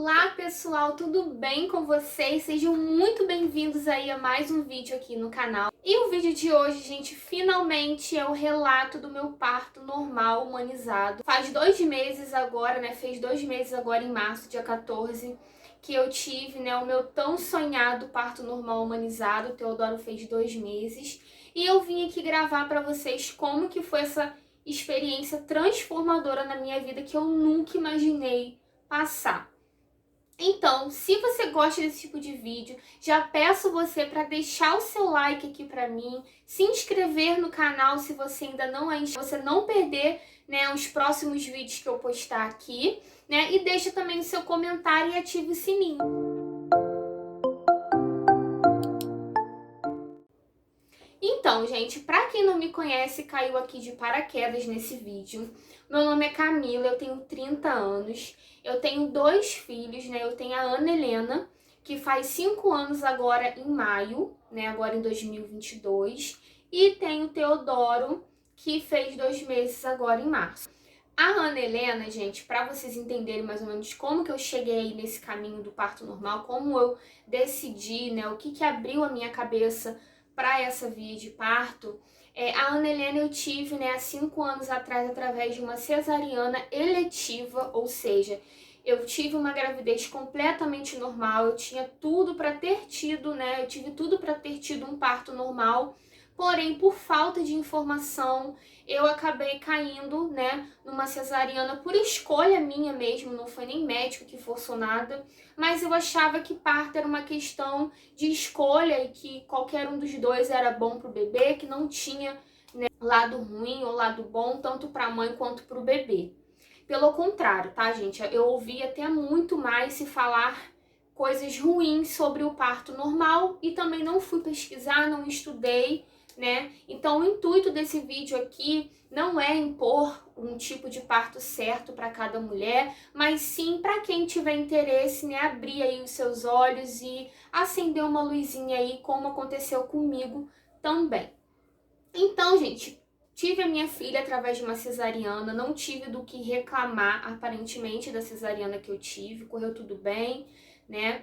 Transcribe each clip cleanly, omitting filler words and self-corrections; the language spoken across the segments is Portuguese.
Olá pessoal, tudo bem com vocês? Sejam muito bem-vindos aí a mais um vídeo aqui no canal. E o vídeo de hoje, gente, finalmente é o relato do meu parto normal humanizado. Faz 2 meses agora, né? Fez 2 meses agora em março, dia 14, que eu tive, né, o meu tão sonhado parto normal humanizado. O Teodoro fez 2 meses. E eu vim aqui gravar pra vocês como que foi essa experiência transformadora na minha vida que eu nunca imaginei passar. Então, se você gosta desse tipo de vídeo, já peço você para deixar o seu like aqui para mim, se inscrever no canal se você ainda não é inscrito, você não perder, né, os próximos vídeos que eu postar aqui, né, e deixa também o seu comentário e ative o sininho. Então, gente, pra quem não me conhece, caiu aqui de paraquedas nesse vídeo. Meu nome é Camila, eu tenho 30 anos, eu tenho 2 filhos, né? Eu tenho a Ana Helena, que faz 5 anos agora em maio, né? Agora em 2022, e tenho o Teodoro, que fez 2 meses agora em março. A Ana Helena, gente, para vocês entenderem mais ou menos como que eu cheguei nesse caminho do parto normal, como eu decidi, né? O que abriu a minha cabeça para essa via de parto, a Ana Helena eu tive, né, há 5 anos atrás, através de uma cesariana eletiva, ou seja, eu tive uma gravidez completamente normal, eu tinha tudo para ter tido, né, eu tive tudo para ter tido um parto normal, porém, por falta de informação, eu acabei caindo, né, numa cesariana por escolha minha mesmo, não foi nem médico que forçou nada, mas eu achava que parto era uma questão de escolha e que qualquer um dos dois era bom pro bebê, que não tinha, né, lado ruim ou lado bom, tanto para a mãe quanto para o bebê. Pelo contrário, tá, gente? Eu ouvi até muito mais se falar coisas ruins sobre o parto normal e também não fui pesquisar, não estudei, né? Então, o intuito desse vídeo aqui não é impor um tipo de parto certo para cada mulher, mas sim para quem tiver interesse, né, abrir aí os seus olhos e acender uma luzinha aí, como aconteceu comigo também. Então, gente, tive a minha filha através de uma cesariana, não tive do que reclamar, aparentemente, da cesariana que eu tive, correu tudo bem, né?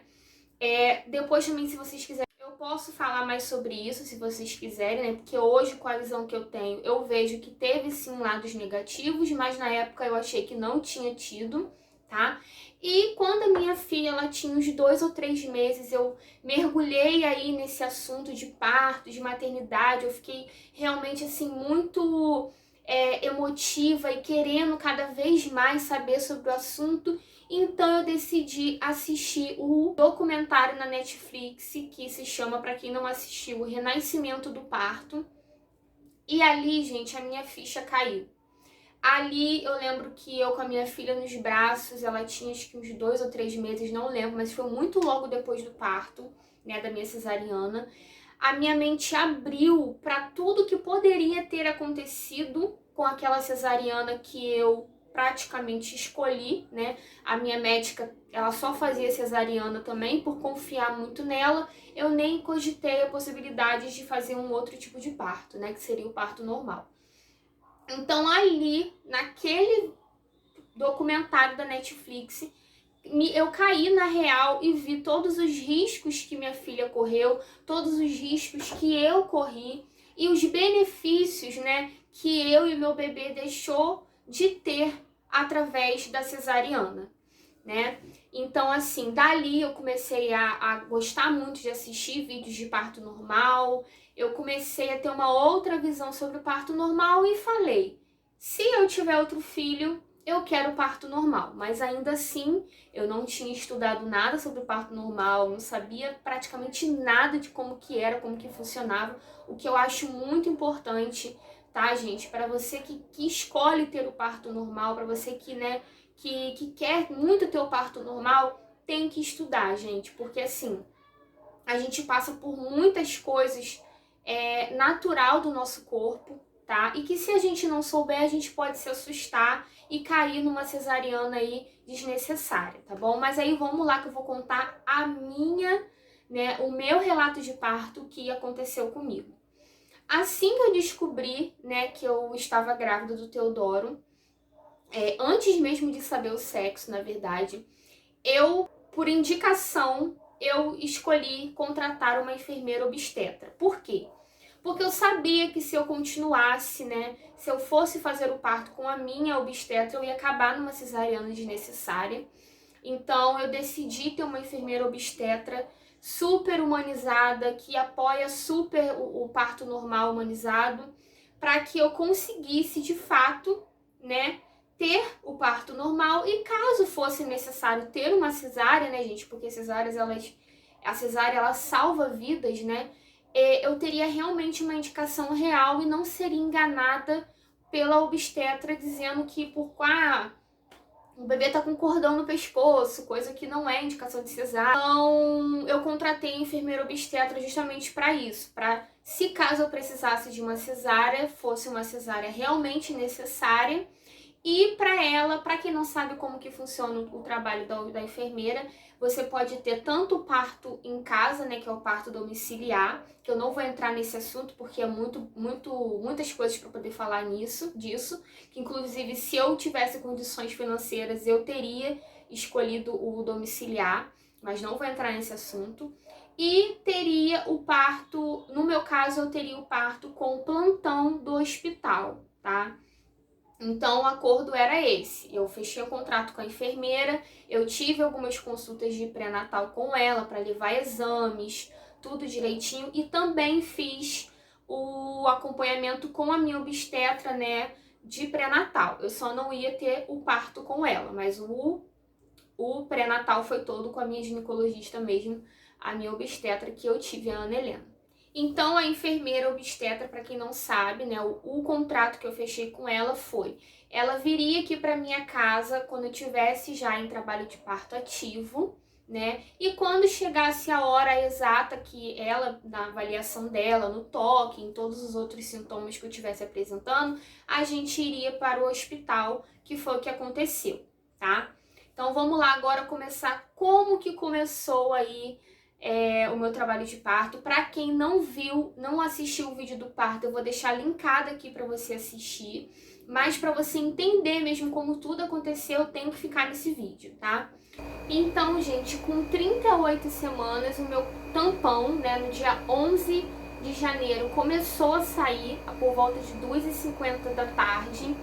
Depois também, se vocês quiserem, eu posso falar mais sobre isso, se vocês quiserem, né? Porque hoje, com a visão que eu tenho, eu vejo que teve sim lados negativos, mas na época eu achei que não tinha tido, tá? E quando a minha filha, ela tinha uns 2 ou 3 meses, eu mergulhei aí nesse assunto de parto, de maternidade, eu fiquei realmente, assim, muito emotiva e querendo cada vez mais saber sobre o assunto. Então eu decidi assistir o documentário na Netflix, que se chama, para quem não assistiu, O Renascimento do Parto. E ali, gente, a minha ficha caiu. Ali eu lembro que eu com a minha filha nos braços, ela tinha acho que uns 2 ou 3 meses, não lembro, mas foi muito logo depois do parto, né, da minha cesariana. A minha mente abriu para tudo que poderia ter acontecido com aquela cesariana que eu praticamente escolhi, né? A minha médica, ela só fazia cesariana também por confiar muito nela. Eu nem cogitei a possibilidade de fazer um outro tipo de parto, né, que seria o parto normal. Então ali, naquele documentário da Netflix, eu caí na real e vi todos os riscos que minha filha correu, todos os riscos que eu corri e os benefícios, né, que eu e meu bebê deixou de ter através da cesariana, né? Então, assim, dali eu comecei a gostar muito de assistir vídeos de parto normal, eu comecei a ter uma outra visão sobre o parto normal e falei, se eu tiver outro filho, eu quero parto normal, mas ainda assim eu não tinha estudado nada sobre o parto normal, não sabia praticamente nada de como que era, como que funcionava, o que eu acho muito importante, tá, gente? Para você que escolhe ter o parto normal, para você que, né, que quer muito ter o parto normal, tem que estudar, gente, porque assim, a gente passa por muitas coisas natural do nosso corpo, tá? E que se a gente não souber, a gente pode se assustar e cair numa cesariana aí desnecessária, tá bom? Mas aí vamos lá que eu vou contar a minha, né, o meu relato de parto que aconteceu comigo. Assim que eu descobri, né, que eu estava grávida do Teodoro, antes mesmo de saber o sexo, na verdade, por indicação, eu escolhi contratar uma enfermeira obstetra. Por quê? Porque eu sabia que se eu continuasse, né, se eu fosse fazer o parto com a minha obstetra, eu ia acabar numa cesariana desnecessária. Então eu decidi ter uma enfermeira obstetra super humanizada, que apoia super o parto normal humanizado, para que eu conseguisse de fato, né, ter o parto normal e caso fosse necessário ter uma cesárea, né, gente, porque a cesárea ela salva vidas, né, eu teria realmente uma indicação real e não seria enganada pela obstetra dizendo que o bebê tá com cordão no pescoço, coisa que não é indicação de cesárea. Então, eu contratei a enfermeira obstetra justamente para isso, para se caso eu precisasse de uma cesárea, fosse uma cesárea realmente necessária. E para ela, para quem não sabe como que funciona o trabalho da enfermeira, você pode ter tanto o parto em casa, né, que é o parto domiciliar, que eu não vou entrar nesse assunto porque é muitas coisas para poder falar disso, que inclusive se eu tivesse condições financeiras eu teria escolhido o domiciliar, mas não vou entrar nesse assunto. E teria o parto, no meu caso eu teria o parto com o plantão do hospital, tá? Então, o acordo era esse. Eu fechei o contrato com a enfermeira, eu tive algumas consultas de pré-natal com ela para levar exames, tudo direitinho, e também fiz o acompanhamento com a minha obstetra, né, de pré-natal. Eu só não ia ter o parto com ela, mas o pré-natal foi todo com a minha ginecologista mesmo, a minha obstetra que eu tive, a Ana Helena. Então, a enfermeira obstetra, para quem não sabe, né, o contrato que eu fechei com ela foi: ela viria aqui para minha casa quando eu tivesse já em trabalho de parto ativo, né? E quando chegasse a hora exata que ela, na avaliação dela, no toque, em todos os outros sintomas que eu estivesse apresentando, a gente iria para o hospital, que foi o que aconteceu, tá? Então, vamos lá agora começar como que começou aí o meu trabalho de parto. Para quem não viu, não assistiu o vídeo do parto, eu vou deixar linkado aqui para você assistir. Mas para você entender mesmo como tudo aconteceu, tem que ficar nesse vídeo, tá? Então, gente, com 38 semanas, o meu tampão, né, no dia 11 de janeiro, começou a sair por volta de 2h50 da tarde.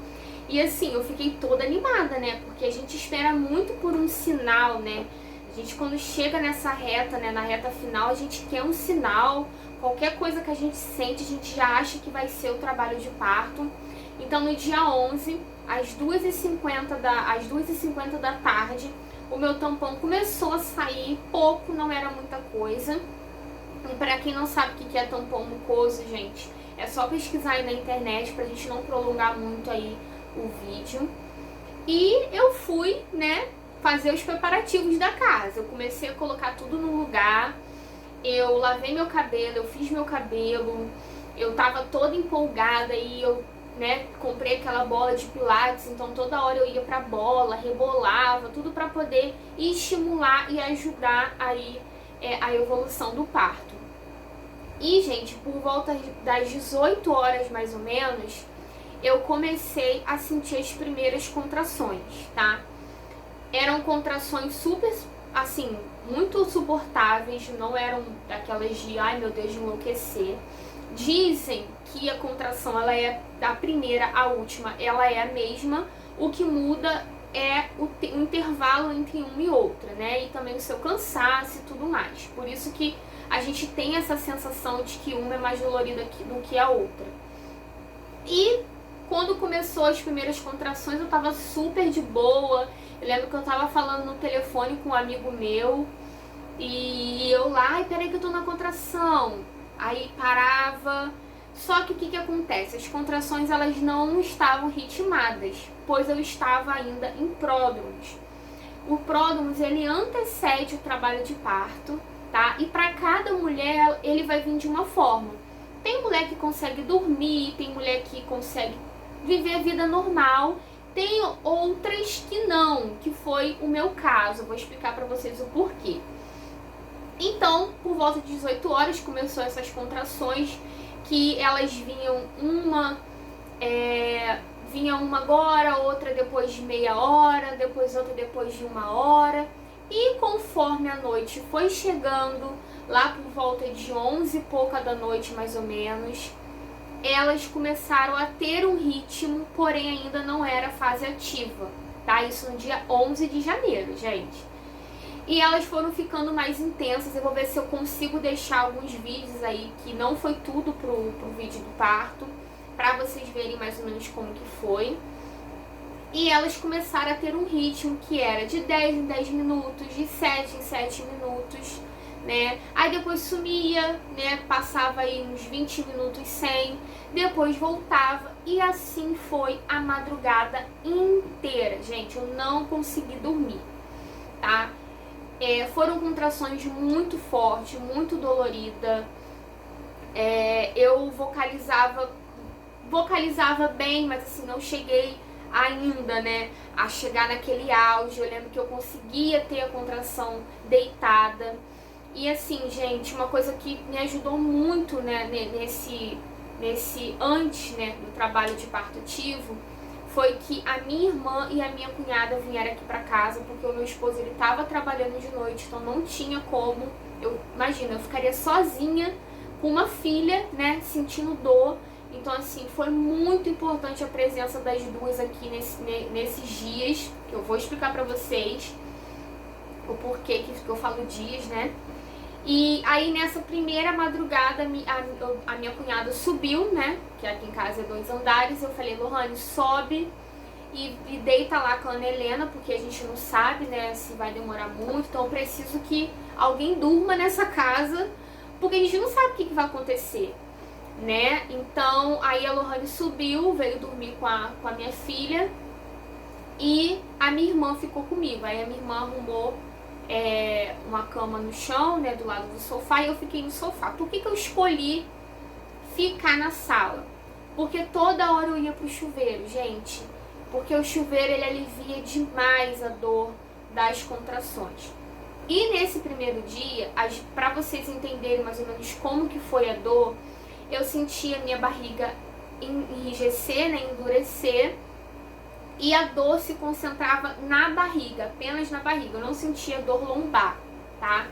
E assim, eu fiquei toda animada, né? Porque a gente espera muito por um sinal, né? A gente, quando chega nessa reta, né, na reta final, a gente quer um sinal. Qualquer coisa que a gente sente, a gente já acha que vai ser o trabalho de parto. Então, no dia 11, às 2h50 da tarde, o meu tampão começou a sair. Pouco, não era muita coisa. E para quem não sabe o que é tampão mucoso, gente, é só pesquisar aí na internet pra gente não prolongar muito aí o vídeo. E eu fui, né, fazer os preparativos da casa. Eu comecei a colocar tudo no lugar. Eu lavei meu cabelo, eu fiz meu cabelo. Eu tava toda empolgada e eu, né, comprei aquela bola de pilates, então toda hora eu ia pra bola, rebolava, tudo pra poder estimular e ajudar aí a evolução do parto. E, gente, por volta das 18 horas mais ou menos, eu comecei a sentir as primeiras contrações, tá? Eram contrações super, assim, muito suportáveis, não eram daquelas de, ai meu Deus, de enlouquecer. Dizem que a contração, ela é da primeira à última, ela é a mesma, o que muda é o intervalo entre uma e outra, né? E também o seu cansaço e tudo mais. Por isso que a gente tem essa sensação de que uma é mais dolorida do que a outra. E quando começou as primeiras contrações, eu tava super de boa. Eu lembro que eu tava falando no telefone com um amigo meu e eu lá, ai, peraí que eu tô na contração. Aí parava. Só que o que acontece? As contrações, elas não estavam ritmadas, pois eu estava ainda em pródromos. O pródromos, ele antecede o trabalho de parto, tá? E para cada mulher, ele vai vir de uma forma. Tem mulher que consegue dormir, tem mulher que consegue viver a vida normal, tem outras que não, que foi o meu caso. Eu vou explicar para vocês o porquê. Então, por volta de 18 horas, começou essas contrações, que elas vinham vinha uma agora, outra depois de meia hora, depois outra depois de 1 hora. E conforme a noite foi chegando, lá por volta de 11 e pouca da noite mais ou menos, elas começaram a ter um ritmo, porém ainda não era fase ativa, tá? Isso no dia 11 de janeiro, gente. E elas foram ficando mais intensas. Eu vou ver se eu consigo deixar alguns vídeos aí, que não foi tudo pro vídeo do parto, pra vocês verem mais ou menos como que foi. E elas começaram a ter um ritmo que era de 10 em 10 minutos, de 7 em 7 minutos, né? Aí depois sumia, né? Passava aí uns 20 minutos sem, depois voltava e assim foi a madrugada inteira, gente. Eu não consegui dormir, tá? Foram contrações muito fortes, muito dolorida. Eu vocalizava bem, mas assim, não cheguei ainda, né, a chegar naquele auge. Eu lembro que eu conseguia ter a contração deitada. E assim, gente, uma coisa que me ajudou muito, né, nesse antes, né, do trabalho de parto ativo, foi que a minha irmã e a minha cunhada vieram aqui pra casa, porque o meu esposo, ele tava trabalhando de noite, então não tinha como, imagina, eu ficaria sozinha com uma filha, né, sentindo dor. Então assim, foi muito importante a presença das duas aqui nesses dias, que eu vou explicar pra vocês o porquê que eu falo dias, né. E aí nessa primeira madrugada a minha cunhada subiu, né, que aqui em casa é 2 andares. Eu falei: Lohane, sobe e deita lá com a Ana Helena, porque a gente não sabe, né, se vai demorar muito, então eu preciso que alguém durma nessa casa, porque a gente não sabe o que vai acontecer, né. Então aí a Lohane subiu, veio dormir com a minha filha, e a minha irmã ficou comigo. Aí a minha irmã arrumou uma cama no chão, né, do lado do sofá, e eu fiquei no sofá. Por que eu escolhi ficar na sala? Porque toda hora eu ia pro chuveiro, gente. Porque o chuveiro, ele alivia demais a dor das contrações. E nesse primeiro dia, pra vocês entenderem mais ou menos como que foi a dor, eu senti a minha barriga enrijecer, né, endurecer, e a dor se concentrava na barriga, apenas na barriga. Eu não sentia dor lombar, tá?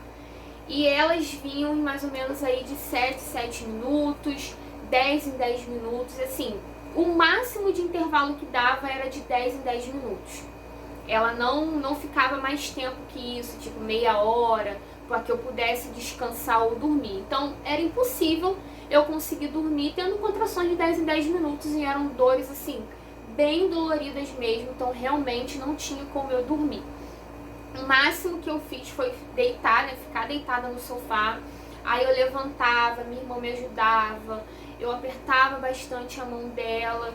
E elas vinham em mais ou menos aí de 7 em 7 minutos, 10 em 10 minutos, assim. O máximo de intervalo que dava era de 10 em 10 minutos. Ela não ficava mais tempo que isso, tipo meia hora, para que eu pudesse descansar ou dormir. Então era impossível eu conseguir dormir tendo contrações de 10 em 10 minutos, e eram dores assim, bem doloridas mesmo, então realmente não tinha como eu dormir. O máximo que eu fiz foi deitar, né, ficar deitada no sofá. Aí eu levantava, minha irmã me ajudava, eu apertava bastante a mão dela.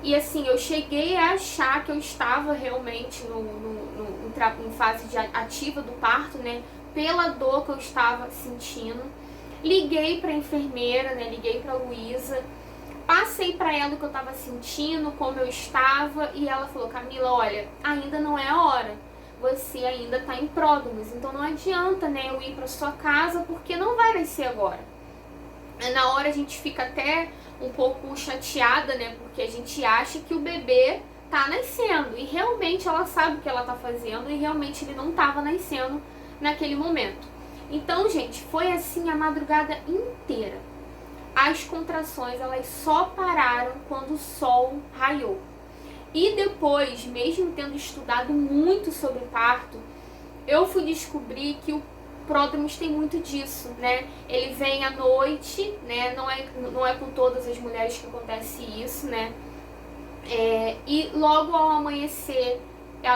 E assim, eu cheguei a achar que eu estava realmente em fase ativa do parto, né, pela dor que eu estava sentindo. Liguei pra enfermeira, né, liguei pra Luísa, passei pra ela o que eu tava sentindo, como eu estava, e ela falou: Camila, olha, ainda não é a hora, você ainda tá em pródromos, então não adianta, né, eu ir pra sua casa, porque não vai nascer agora. Na hora a gente fica até um pouco chateada, né, porque a gente acha que o bebê tá nascendo, e realmente ela sabe o que ela tá fazendo, e realmente ele não tava nascendo naquele momento. Então, gente, foi assim a madrugada inteira. As contrações, elas só pararam quando o sol raiou. E depois, mesmo tendo estudado muito sobre parto, eu fui descobrir que o pródromos tem muito disso, né? Ele vem à noite, né? Não é com todas as mulheres que acontece isso, né? E logo ao amanhecer,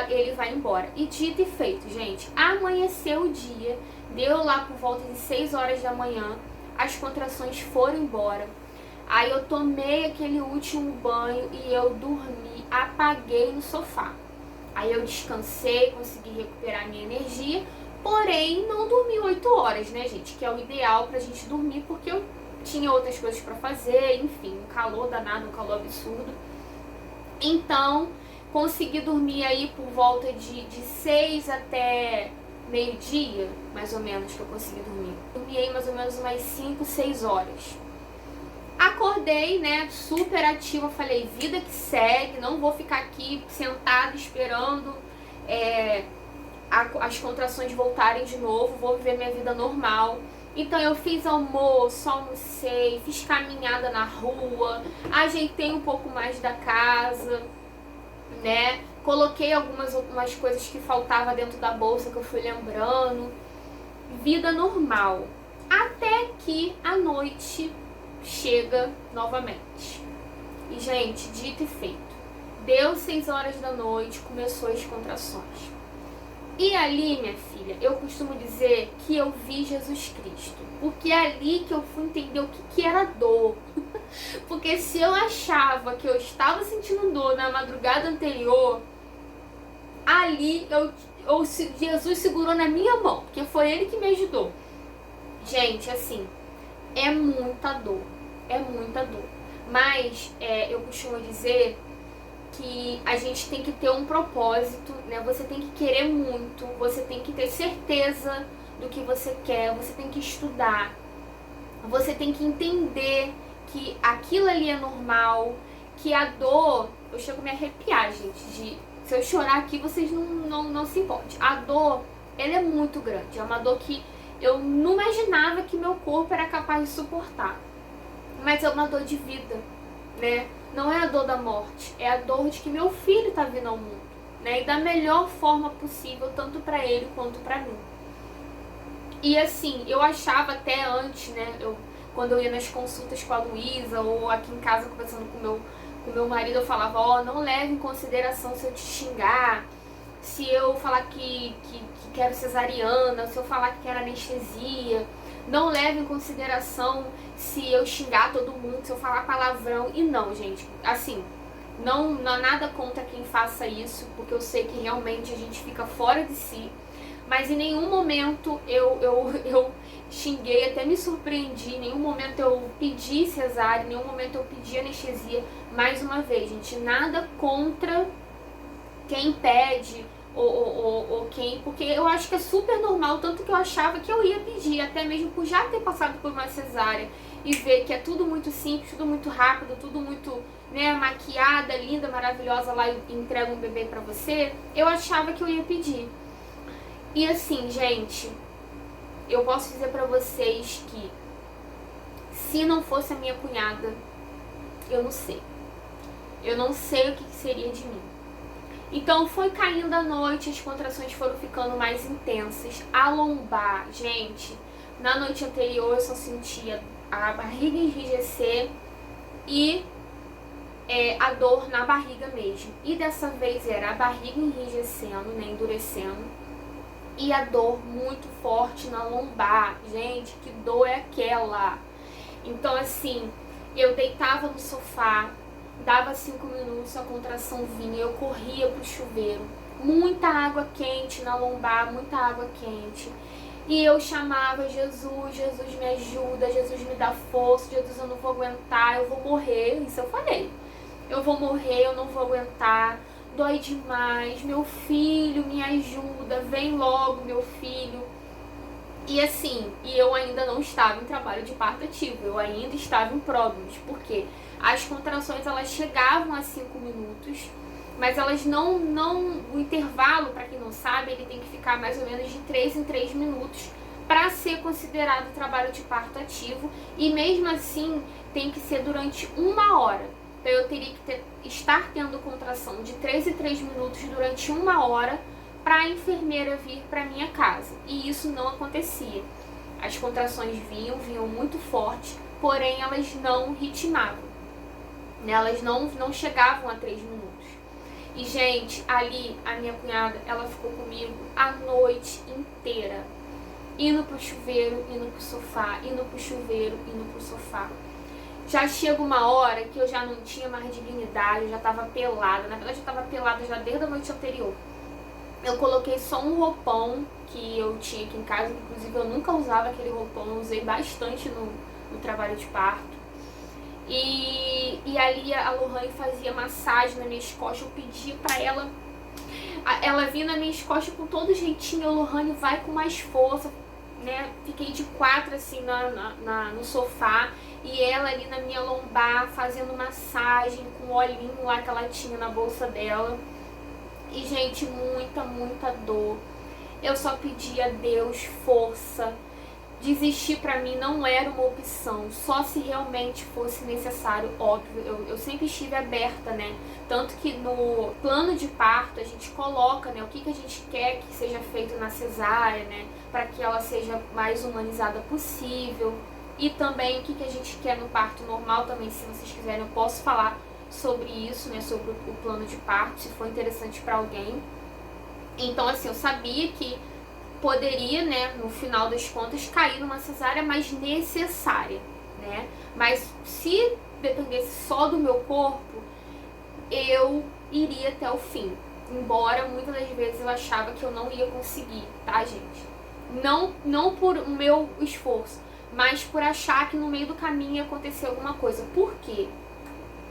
ele vai embora. E dito e feito, gente, amanheceu o dia, deu lá por volta de 6 horas da manhã, as contrações foram embora. Aí eu tomei aquele último banho e eu dormi, apaguei no sofá. Aí eu descansei, consegui recuperar minha energia, porém não dormi 8 horas, né, gente? Que é o ideal pra gente dormir, porque eu tinha outras coisas pra fazer, enfim, um calor danado, um calor absurdo. Então, consegui dormir aí por volta de 6 até meio-dia, mais ou menos, que eu consegui dormir. Dormi aí mais ou menos umas 5, 6 horas. Acordei, né, super ativa, falei, vida que segue, não vou ficar aqui sentada esperando as contrações voltarem de novo, vou viver minha vida normal. Então eu fiz almoço, almocei, fiz caminhada na rua, ajeitei um pouco mais da casa, né? Coloquei algumas coisas que faltava dentro da bolsa que eu fui lembrando. Vida normal. Até que a noite chega novamente. E, gente, dito e feito. Deu 6 horas da noite, começou as contrações. E ali, minha filha, eu costumo dizer que eu vi Jesus Cristo. Porque é ali que eu fui entender o que era dor. Porque se eu achava que eu estava sentindo dor na madrugada anterior, ali Jesus segurou na minha mão. Porque foi ele que me ajudou. Gente, assim, é muita dor. É muita dor. Mas eu costumo dizer que a gente tem que ter um propósito, né? Você tem que querer muito, você tem que ter certeza do que você quer, você tem que estudar, você tem que entender que aquilo ali é normal, que a dor, eu chego a me arrepiar, gente, se eu chorar aqui vocês não se importem. A dor, ela é muito grande, é uma dor que eu não imaginava que meu corpo era capaz de suportar, mas é uma dor de vida, né? Não é a dor da morte, é a dor de que meu filho está vindo ao mundo, né? E da melhor forma possível, tanto para ele quanto para mim. E assim, eu achava até antes, né? Quando eu ia nas consultas com a Luísa ou aqui em casa conversando com meu marido, eu falava, ó, não leve em consideração se eu te xingar, se eu falar que quero cesariana, se eu falar que quero anestesia. Não leve em consideração se eu xingar todo mundo, se eu falar palavrão. E não, gente, assim, não há nada contra quem faça isso, porque eu sei que realmente a gente fica fora de si. Mas em nenhum momento eu xinguei, até me surpreendi, em nenhum momento eu pedi cesárea, em nenhum momento eu pedi anestesia. Mais uma vez, gente, nada contra quem pede, ou quem, porque eu acho que é super normal, tanto que eu achava que eu ia pedir, até mesmo por já ter passado por uma cesárea e ver que é tudo muito simples, tudo muito rápido, tudo muito, né, maquiada, linda, maravilhosa lá e entrega um bebê pra você, eu achava que eu ia pedir. E assim, gente, eu posso dizer pra vocês que se não fosse a minha cunhada, eu não sei. Eu não sei o que seria de mim. Então foi caindo a noite, as contrações foram ficando mais intensas. A lombar, gente, na noite anterior eu só sentia a barriga enrijecer e a dor na barriga mesmo. E dessa vez era a barriga enrijecendo, né, endurecendo, e a dor muito forte na lombar. Gente, que dor é aquela? Então assim, eu deitava no sofá, dava 5 minutos, a contração vinha, eu corria pro chuveiro, muita água quente na lombar, muita água quente, e eu chamava Jesus, Jesus me ajuda, Jesus me dá força, Jesus eu não vou aguentar, eu vou morrer, isso eu falei, eu vou morrer, eu não vou aguentar, dói demais, meu filho me ajuda, vem logo meu filho. E assim, eu ainda não estava em trabalho de parto ativo, eu ainda estava em pródromos, porque as contrações elas chegavam a 5 minutos, mas elas o intervalo, para quem não sabe, ele tem que ficar mais ou menos de 3 em 3 minutos para ser considerado trabalho de parto ativo, e mesmo assim tem que ser durante 1 hora. Então eu teria que estar tendo contração de 3 em 3 minutos durante 1 hora para a enfermeira vir para minha casa, e isso não acontecia. As contrações vinham muito forte, porém elas não ritmavam, né? Elas não chegavam a 3 minutos. E gente, ali a minha cunhada, ela ficou comigo a noite inteira, indo pro chuveiro, indo pro sofá, indo pro chuveiro, indo pro sofá. Já chega uma hora que eu já não tinha mais dignidade, eu já tava pelada, na verdade eu tava pelada já desde a noite anterior. Eu coloquei só um roupão que eu tinha aqui em casa, inclusive eu nunca usava aquele roupão, eu usei bastante no trabalho de parto. E ali a Lohane fazia massagem nas minhas costas, eu pedia pra ela vinha nas minhas costas com todo jeitinho, a Lohane vai com mais força, né? Fiquei de 4 assim no sofá, e ela ali na minha lombar fazendo massagem com o olhinho lá que ela tinha na bolsa dela. E gente, muita dor. Eu só pedi a Deus força. Desistir pra mim não era uma opção, só se realmente fosse necessário, óbvio. Eu sempre estive aberta, né? Tanto que no plano de parto a gente coloca, né, o que a gente quer que seja feito na cesárea, né? Para que ela seja mais humanizada possível. E também o que a gente quer no parto normal também, se vocês quiserem, eu posso falar sobre isso, né? Sobre o plano de parto, se for interessante para alguém. Então, assim, eu sabia que poderia, né, no final das contas, cair numa cesárea mais necessária, né? Mas se dependesse só do meu corpo, eu iria até o fim. Embora muitas das vezes eu achava que eu não ia conseguir, tá, gente? Não por o meu esforço, mas por achar que no meio do caminho ia acontecer alguma coisa. Por quê?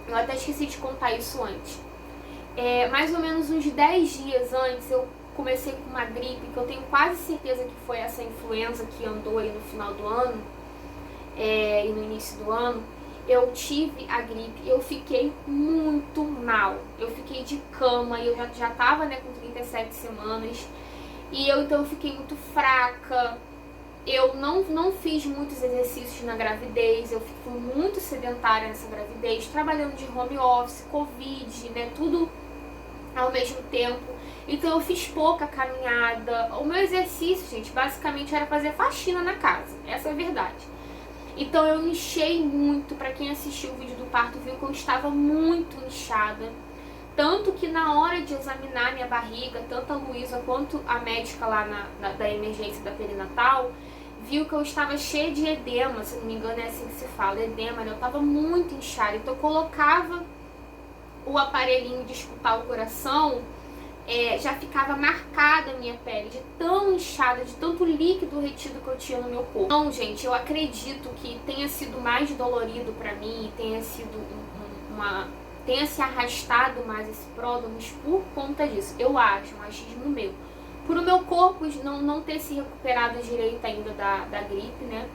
Eu até esqueci de contar isso antes. Mais ou menos uns 10 dias antes, eu comecei com uma gripe, que eu tenho quase certeza que foi essa influenza que andou aí no final do ano, e no início do ano. Eu tive a gripe, eu fiquei muito mal. Eu fiquei de cama, eu já tava, né, com 37 semanas. Então eu fiquei muito fraca. Eu não fiz muitos exercícios na gravidez, eu fui muito sedentária nessa gravidez, trabalhando de home office, covid, né, tudo ao mesmo tempo. Então eu fiz pouca caminhada. O meu exercício, gente, basicamente era fazer faxina na casa, essa é a verdade. Então eu inchei muito. Pra quem assistiu o vídeo do parto viu que eu estava muito inchada. Tanto que na hora de examinar minha barriga, tanto a Luísa quanto a médica lá da emergência da perinatal, viu que eu estava cheia de edema, se não me engano é assim que se fala, edema, né? Eu estava muito inchada. Então eu colocava o aparelhinho de escutar o coração, já ficava marcada a minha pele, de tão inchada, de tanto líquido retido que eu tinha no meu corpo. Então, gente, eu acredito que tenha sido mais dolorido pra mim, tenha sido tenha se arrastado mais esse pródromus por conta disso. Eu acho, um achismo meu. Por o meu corpo não ter se recuperado direito ainda da gripe, né?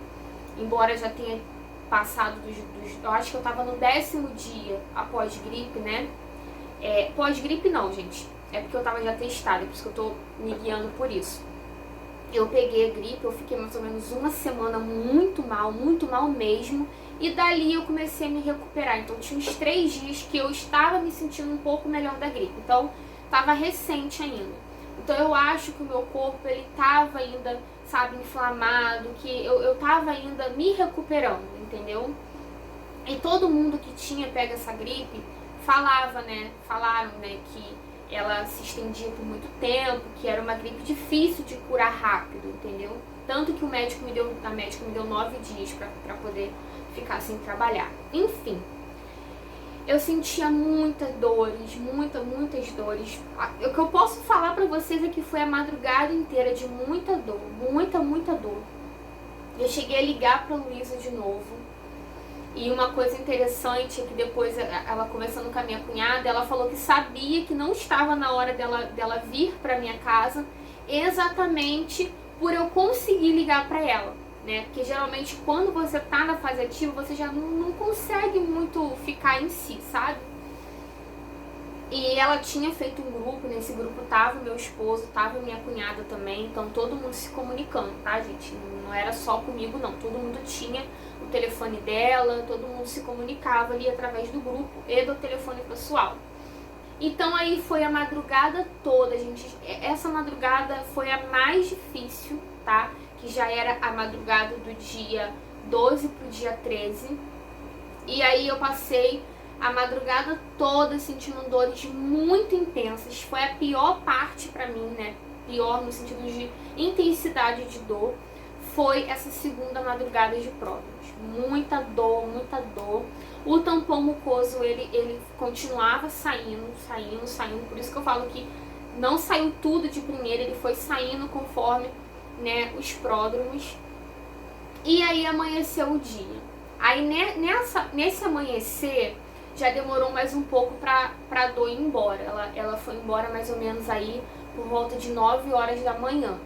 Embora já tenha passado eu acho que eu tava no 10º dia após gripe, né? Pós-gripe não, gente. É porque eu tava já testada, por isso que eu tô me guiando por isso. Eu peguei a gripe, eu fiquei mais ou menos uma semana muito mal mesmo. E dali eu comecei a me recuperar. Então tinha uns 3 dias que eu estava me sentindo um pouco melhor da gripe. Então tava recente ainda. Então eu acho que o meu corpo, ele tava ainda, sabe, inflamado, que eu tava ainda me recuperando, entendeu? E todo mundo que tinha pego essa gripe falaram, né, que ela se estendia por muito tempo, que era uma gripe difícil de curar rápido, entendeu? Tanto que a médica me deu 9 dias pra poder ficar sem trabalhar. Enfim, eu sentia muitas dores, muitas dores. O que eu posso falar pra vocês é que foi a madrugada inteira de muita dor, muita dor. Eu cheguei a ligar pra Luísa de novo. E uma coisa interessante é que depois, ela conversando com a minha cunhada, ela falou que sabia que não estava na hora dela vir pra minha casa, exatamente por eu conseguir ligar pra ela, né? Porque geralmente quando você tá na fase ativa, você já não consegue muito ficar em si, sabe? E ela tinha feito um grupo, nesse grupo tava o meu esposo, tava minha cunhada também, então todo mundo se comunicando, tá, gente? Não era só comigo, não. Todo mundo tinha o telefone dela, todo mundo se comunicava ali através do grupo e do telefone pessoal. Então aí foi a madrugada toda, gente. Essa madrugada foi a mais difícil, tá? Que já era a madrugada do dia 12 pro dia 13. E aí eu passei a madrugada toda sentindo dores muito intensas. Foi a pior parte pra mim, né? Pior no sentido de intensidade de dor. Foi essa segunda madrugada de pródromos. Muita dor. O tampão mucoso, ele continuava saindo. Por isso que eu falo que não saiu tudo de primeira, ele foi saindo conforme, né, os pródromos. E aí amanheceu o dia. Aí nesse amanhecer, já demorou mais um pouco pra dor ir embora. Ela foi embora mais ou menos aí por volta de 9 horas da manhã.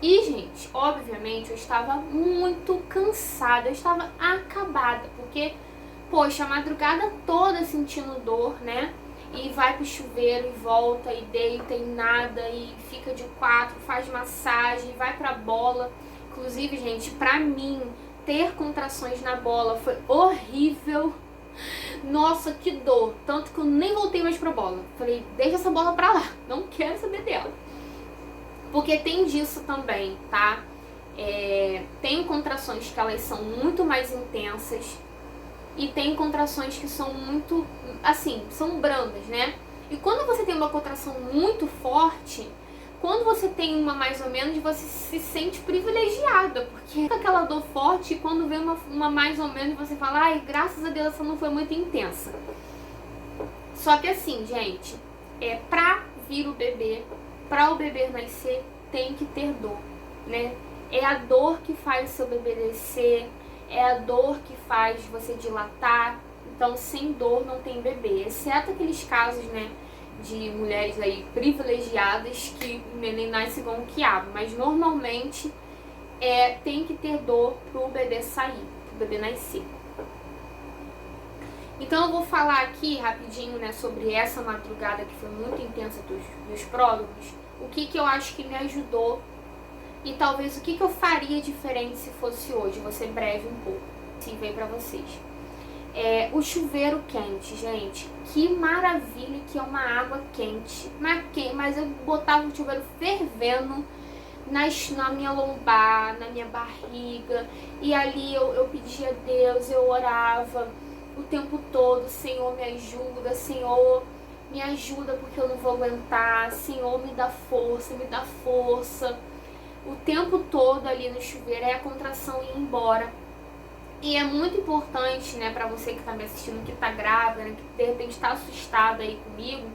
E, gente, obviamente eu estava muito cansada, eu estava acabada, porque, poxa, a madrugada toda sentindo dor, né? e vai pro chuveiro e volta e deita e nada e fica de 4, faz massagem, vai pra bola. Inclusive, gente, pra mim, ter contrações na bola foi horrível. Nossa, que dor. Tanto que eu nem voltei mais pra bola. Falei, deixa essa bola pra lá, não quero saber dela. Porque tem disso também, tá? Tem contrações que elas são muito mais intensas e tem contrações que são muito, assim, são brandas, né? E quando você tem uma contração muito forte, quando você tem uma mais ou menos, você se sente privilegiada, porque é aquela dor forte e quando vem uma mais ou menos, você fala, ai, graças a Deus essa não foi muito intensa. Só que assim, gente, pra vir o bebê, pra o bebê nascer, tem que ter dor, né? É a dor que faz o seu bebê descer, é a dor que faz você dilatar. Então, sem dor não tem bebê, exceto aqueles casos, né, de mulheres aí privilegiadas que o neném nasce igual um quiabo. Mas normalmente tem que ter dor pro bebê sair, pro bebê nascer. Então eu vou falar aqui rapidinho, né, sobre essa madrugada que foi muito intensa dos pródromos, o que eu acho que me ajudou e talvez o que eu faria diferente se fosse hoje. Vou ser breve um pouco, sim, vem pra vocês. O chuveiro quente, gente, que maravilha que é uma água quente, mas eu botava o chuveiro fervendo na minha lombar, na minha barriga, e ali eu pedia a Deus, eu orava o tempo todo, Senhor me ajuda, Senhor me ajuda porque eu não vou aguentar, Senhor me dá força, me dá força. O tempo todo ali no chuveiro, a contração ia embora. E é muito importante, né, pra você que tá me assistindo, que tá grávida, né, que de repente tá assustada aí comigo,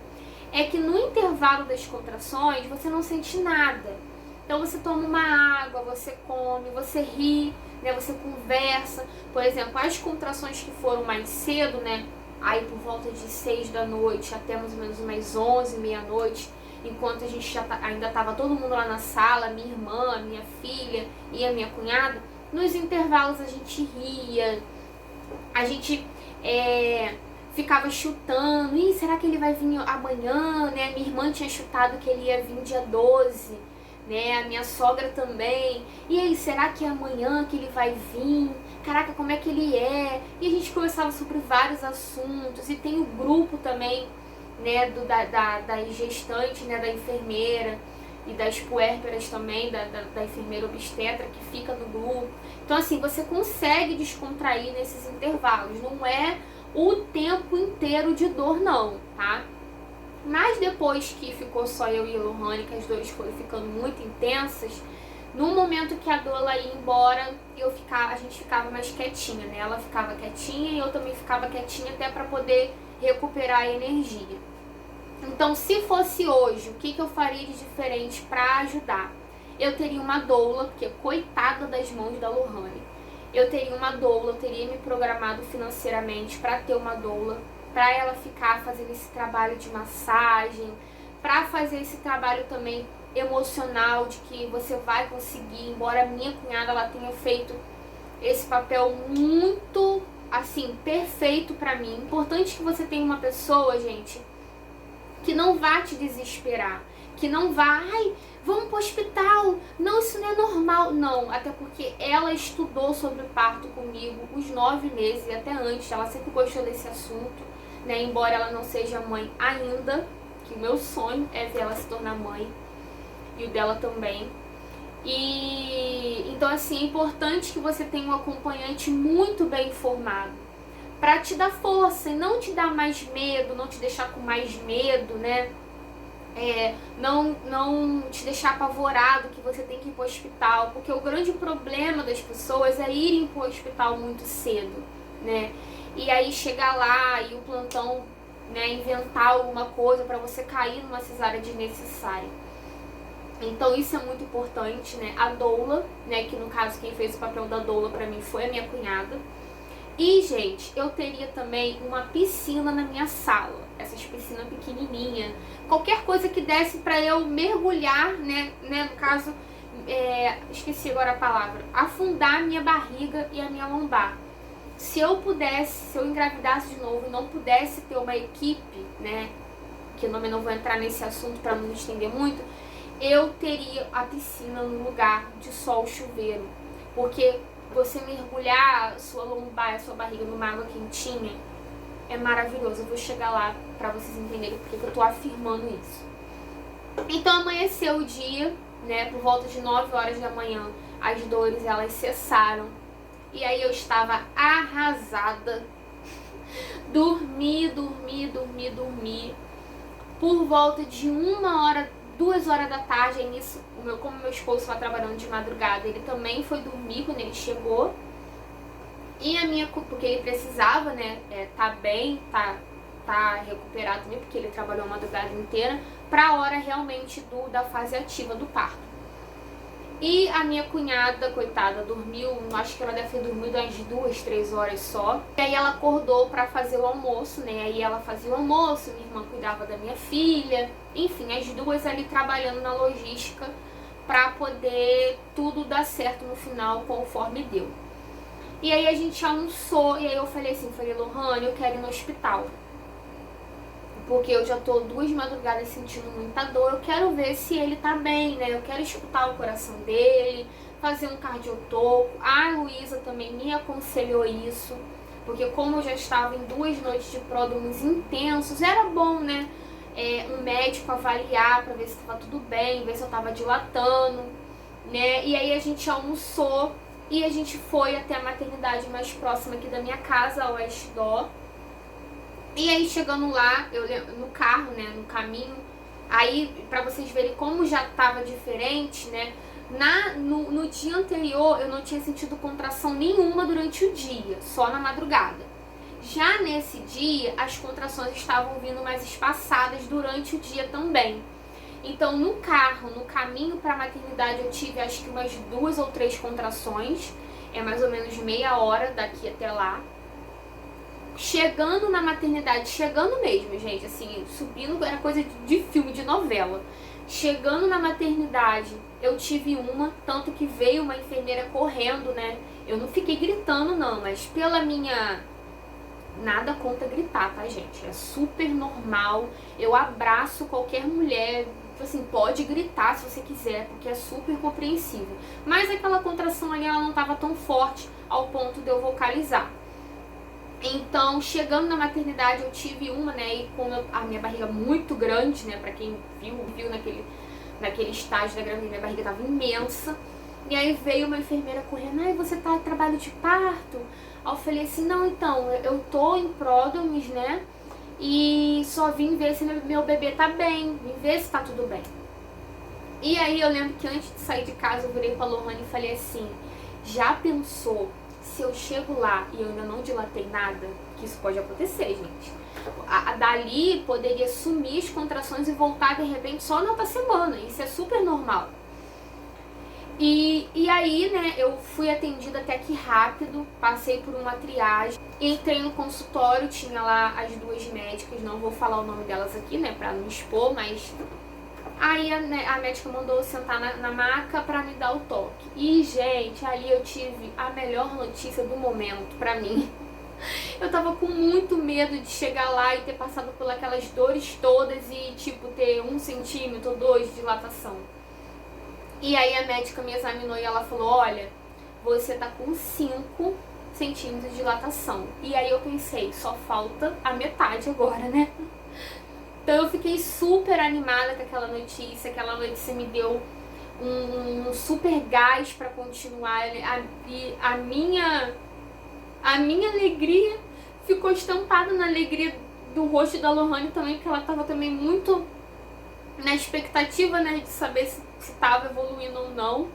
é que no intervalo das contrações você não sente nada. Então você toma uma água, você come, você ri, né, você conversa. Por exemplo, as contrações que foram mais cedo, né, aí por volta de 6 da noite até mais ou menos umas 11, meia-noite, enquanto a gente ainda tava todo mundo lá na sala, minha irmã, minha filha e a minha cunhada, nos intervalos a gente ria, a gente ficava chutando, ih, será que ele vai vir amanhã, né? Minha irmã tinha chutado que ele ia vir dia 12, né? A minha sogra também. E aí, será que é amanhã que ele vai vir? Caraca, como é que ele é? E a gente conversava sobre vários assuntos. E tem o grupo também, né, das gestantes, né, da enfermeira e das puérperas também, da enfermeira obstetra que fica no grupo. Então assim, você consegue descontrair nesses intervalos, não é o tempo inteiro de dor não, tá? Mas depois que ficou só eu e a Lohane, que as dores foram ficando muito intensas, no momento que a dor ela ia embora, a gente ficava mais quietinha, né? Ela ficava quietinha e eu também ficava quietinha até para poder recuperar a energia. Então, se fosse hoje, o que eu faria de diferente para ajudar? Eu teria uma doula, porque coitada das mãos da Lohane. Eu teria uma doula, eu teria me programado financeiramente para ter uma doula, para ela ficar fazendo esse trabalho de massagem, para fazer esse trabalho também emocional de que você vai conseguir, embora a minha cunhada ela tenha feito esse papel muito, assim, perfeito pra mim. Importante que você tenha uma pessoa, gente, que não vá te desesperar, que não vá, ai, vamos pro hospital, não, isso não é normal. Não, até porque ela estudou sobre parto comigo os 9 meses e até antes, ela sempre gostou desse assunto, né, embora ela não seja mãe ainda, que o meu sonho é ver ela se tornar mãe, e o dela também. E então assim, é importante que você tenha um acompanhante muito bem informado, para te dar força e não te dar mais medo, não te deixar com mais medo, né? Não te deixar apavorado que você tem que ir para o hospital, porque o grande problema das pessoas é irem para o hospital muito cedo, né? E aí chegar lá e o plantão, né, inventar alguma coisa para você cair numa cesárea desnecessária. Então isso é muito importante, né? A doula, né, que no caso quem fez o papel da doula para mim foi a minha cunhada. E, gente, eu teria também uma piscina na minha sala, essas piscinas pequenininhas, qualquer coisa que desse pra eu mergulhar, né, no caso, esqueci agora a palavra, afundar a minha barriga e a minha lombar. Se eu engravidasse de novo e não pudesse ter uma equipe, né, porque não vou entrar nesse assunto para não me estender muito, eu teria a piscina no lugar de só o chuveiro. Porque você mergulhar a sua lombar, a sua barriga numa água quentinha é maravilhoso. Eu vou chegar lá pra vocês entenderem porque que eu tô afirmando isso. Então amanheceu o dia, né, por volta de 9 horas da manhã, as dores elas cessaram. E aí eu estava arrasada. Dormi. Por volta de 1 hora, 2 horas da tarde, aí nisso, como meu esposo estava trabalhando de madrugada, ele também foi dormir quando ele chegou. E porque ele precisava, né, tá bem, tá recuperado também, porque ele trabalhou a madrugada inteira, pra hora realmente da fase ativa do parto. E a minha cunhada, coitada, dormiu, acho que ela deve ter dormido umas 2, 3 horas só. E aí ela acordou pra fazer o almoço, né? Aí ela fazia o almoço, minha irmã cuidava da minha filha. Enfim, as duas ali trabalhando na logística pra poder tudo dar certo no final, conforme deu. E aí a gente almoçou, e aí eu falei assim, Lohane, eu quero ir no hospital. Porque eu já tô 2 madrugadas sentindo muita dor, eu quero ver se ele tá bem, né? Eu quero escutar o coração dele, fazer um cardiotoco. A Luísa também me aconselhou isso, porque como eu já estava em 2 noites de pródromos intensos, era bom, né? Um médico avaliar pra ver se tava tudo bem, ver se eu tava dilatando, né? E aí a gente almoçou e a gente foi até a maternidade mais próxima aqui da minha casa, a Oeste Dó. E aí chegando lá, no carro, né, no caminho, aí pra vocês verem como já tava diferente, né, no dia anterior eu não tinha sentido contração nenhuma durante o dia, só na madrugada. Já nesse dia, as contrações estavam vindo mais espaçadas durante o dia também. Então no carro, no caminho pra maternidade, eu tive acho que umas 2 ou 3 contrações, mais ou menos meia hora daqui até lá. Chegando na maternidade, chegando mesmo, gente, assim, subindo, era coisa de filme, de novela. Chegando na maternidade, eu tive tanto que veio uma enfermeira correndo, né? Eu não fiquei gritando não, mas pela minha... Nada contra gritar, tá, gente? É super normal, eu abraço qualquer mulher, assim, pode gritar se você quiser, porque é super compreensível. Mas aquela contração ali, ela não tava tão forte ao ponto de eu vocalizar. Então, chegando na maternidade, eu tive né, e com a minha barriga muito grande, né, pra quem viu naquele estágio da gravidez, minha barriga tava imensa. E aí veio uma enfermeira correndo, você tá em trabalho de parto? Aí eu falei assim, não, então, eu tô em pródromos, né, e só vim ver se meu bebê tá bem, vim ver se tá tudo bem. E aí eu lembro que antes de sair de casa, eu virei pra Lohane e falei assim, já pensou se eu chego lá e eu ainda não dilatei nada? Que isso pode acontecer, gente. Dali poderia sumir as contrações e voltar de repente só na outra semana. Isso é super normal. E aí, né, eu fui atendida até que rápido, passei por uma triagem, entrei no consultório, tinha lá as 2 médicas, não vou falar o nome delas aqui, né, pra não expor, mas... Aí a médica mandou eu sentar na maca pra me dar o toque. E, gente, ali eu tive a melhor notícia do momento pra mim. Eu tava com muito medo de chegar lá e ter passado por aquelas dores todas e, tipo, ter 1 centímetro ou 2 de dilatação. E aí a médica me examinou e ela falou, olha, você tá com 5 centímetros de dilatação. E aí eu pensei, só falta a metade agora, né? Então eu fiquei super animada com aquela notícia. Aquela notícia me deu um super gás pra continuar. E a minha alegria ficou estampada na alegria do rosto da Lohane também, porque ela tava também muito na expectativa, né, de saber se tava evoluindo ou não.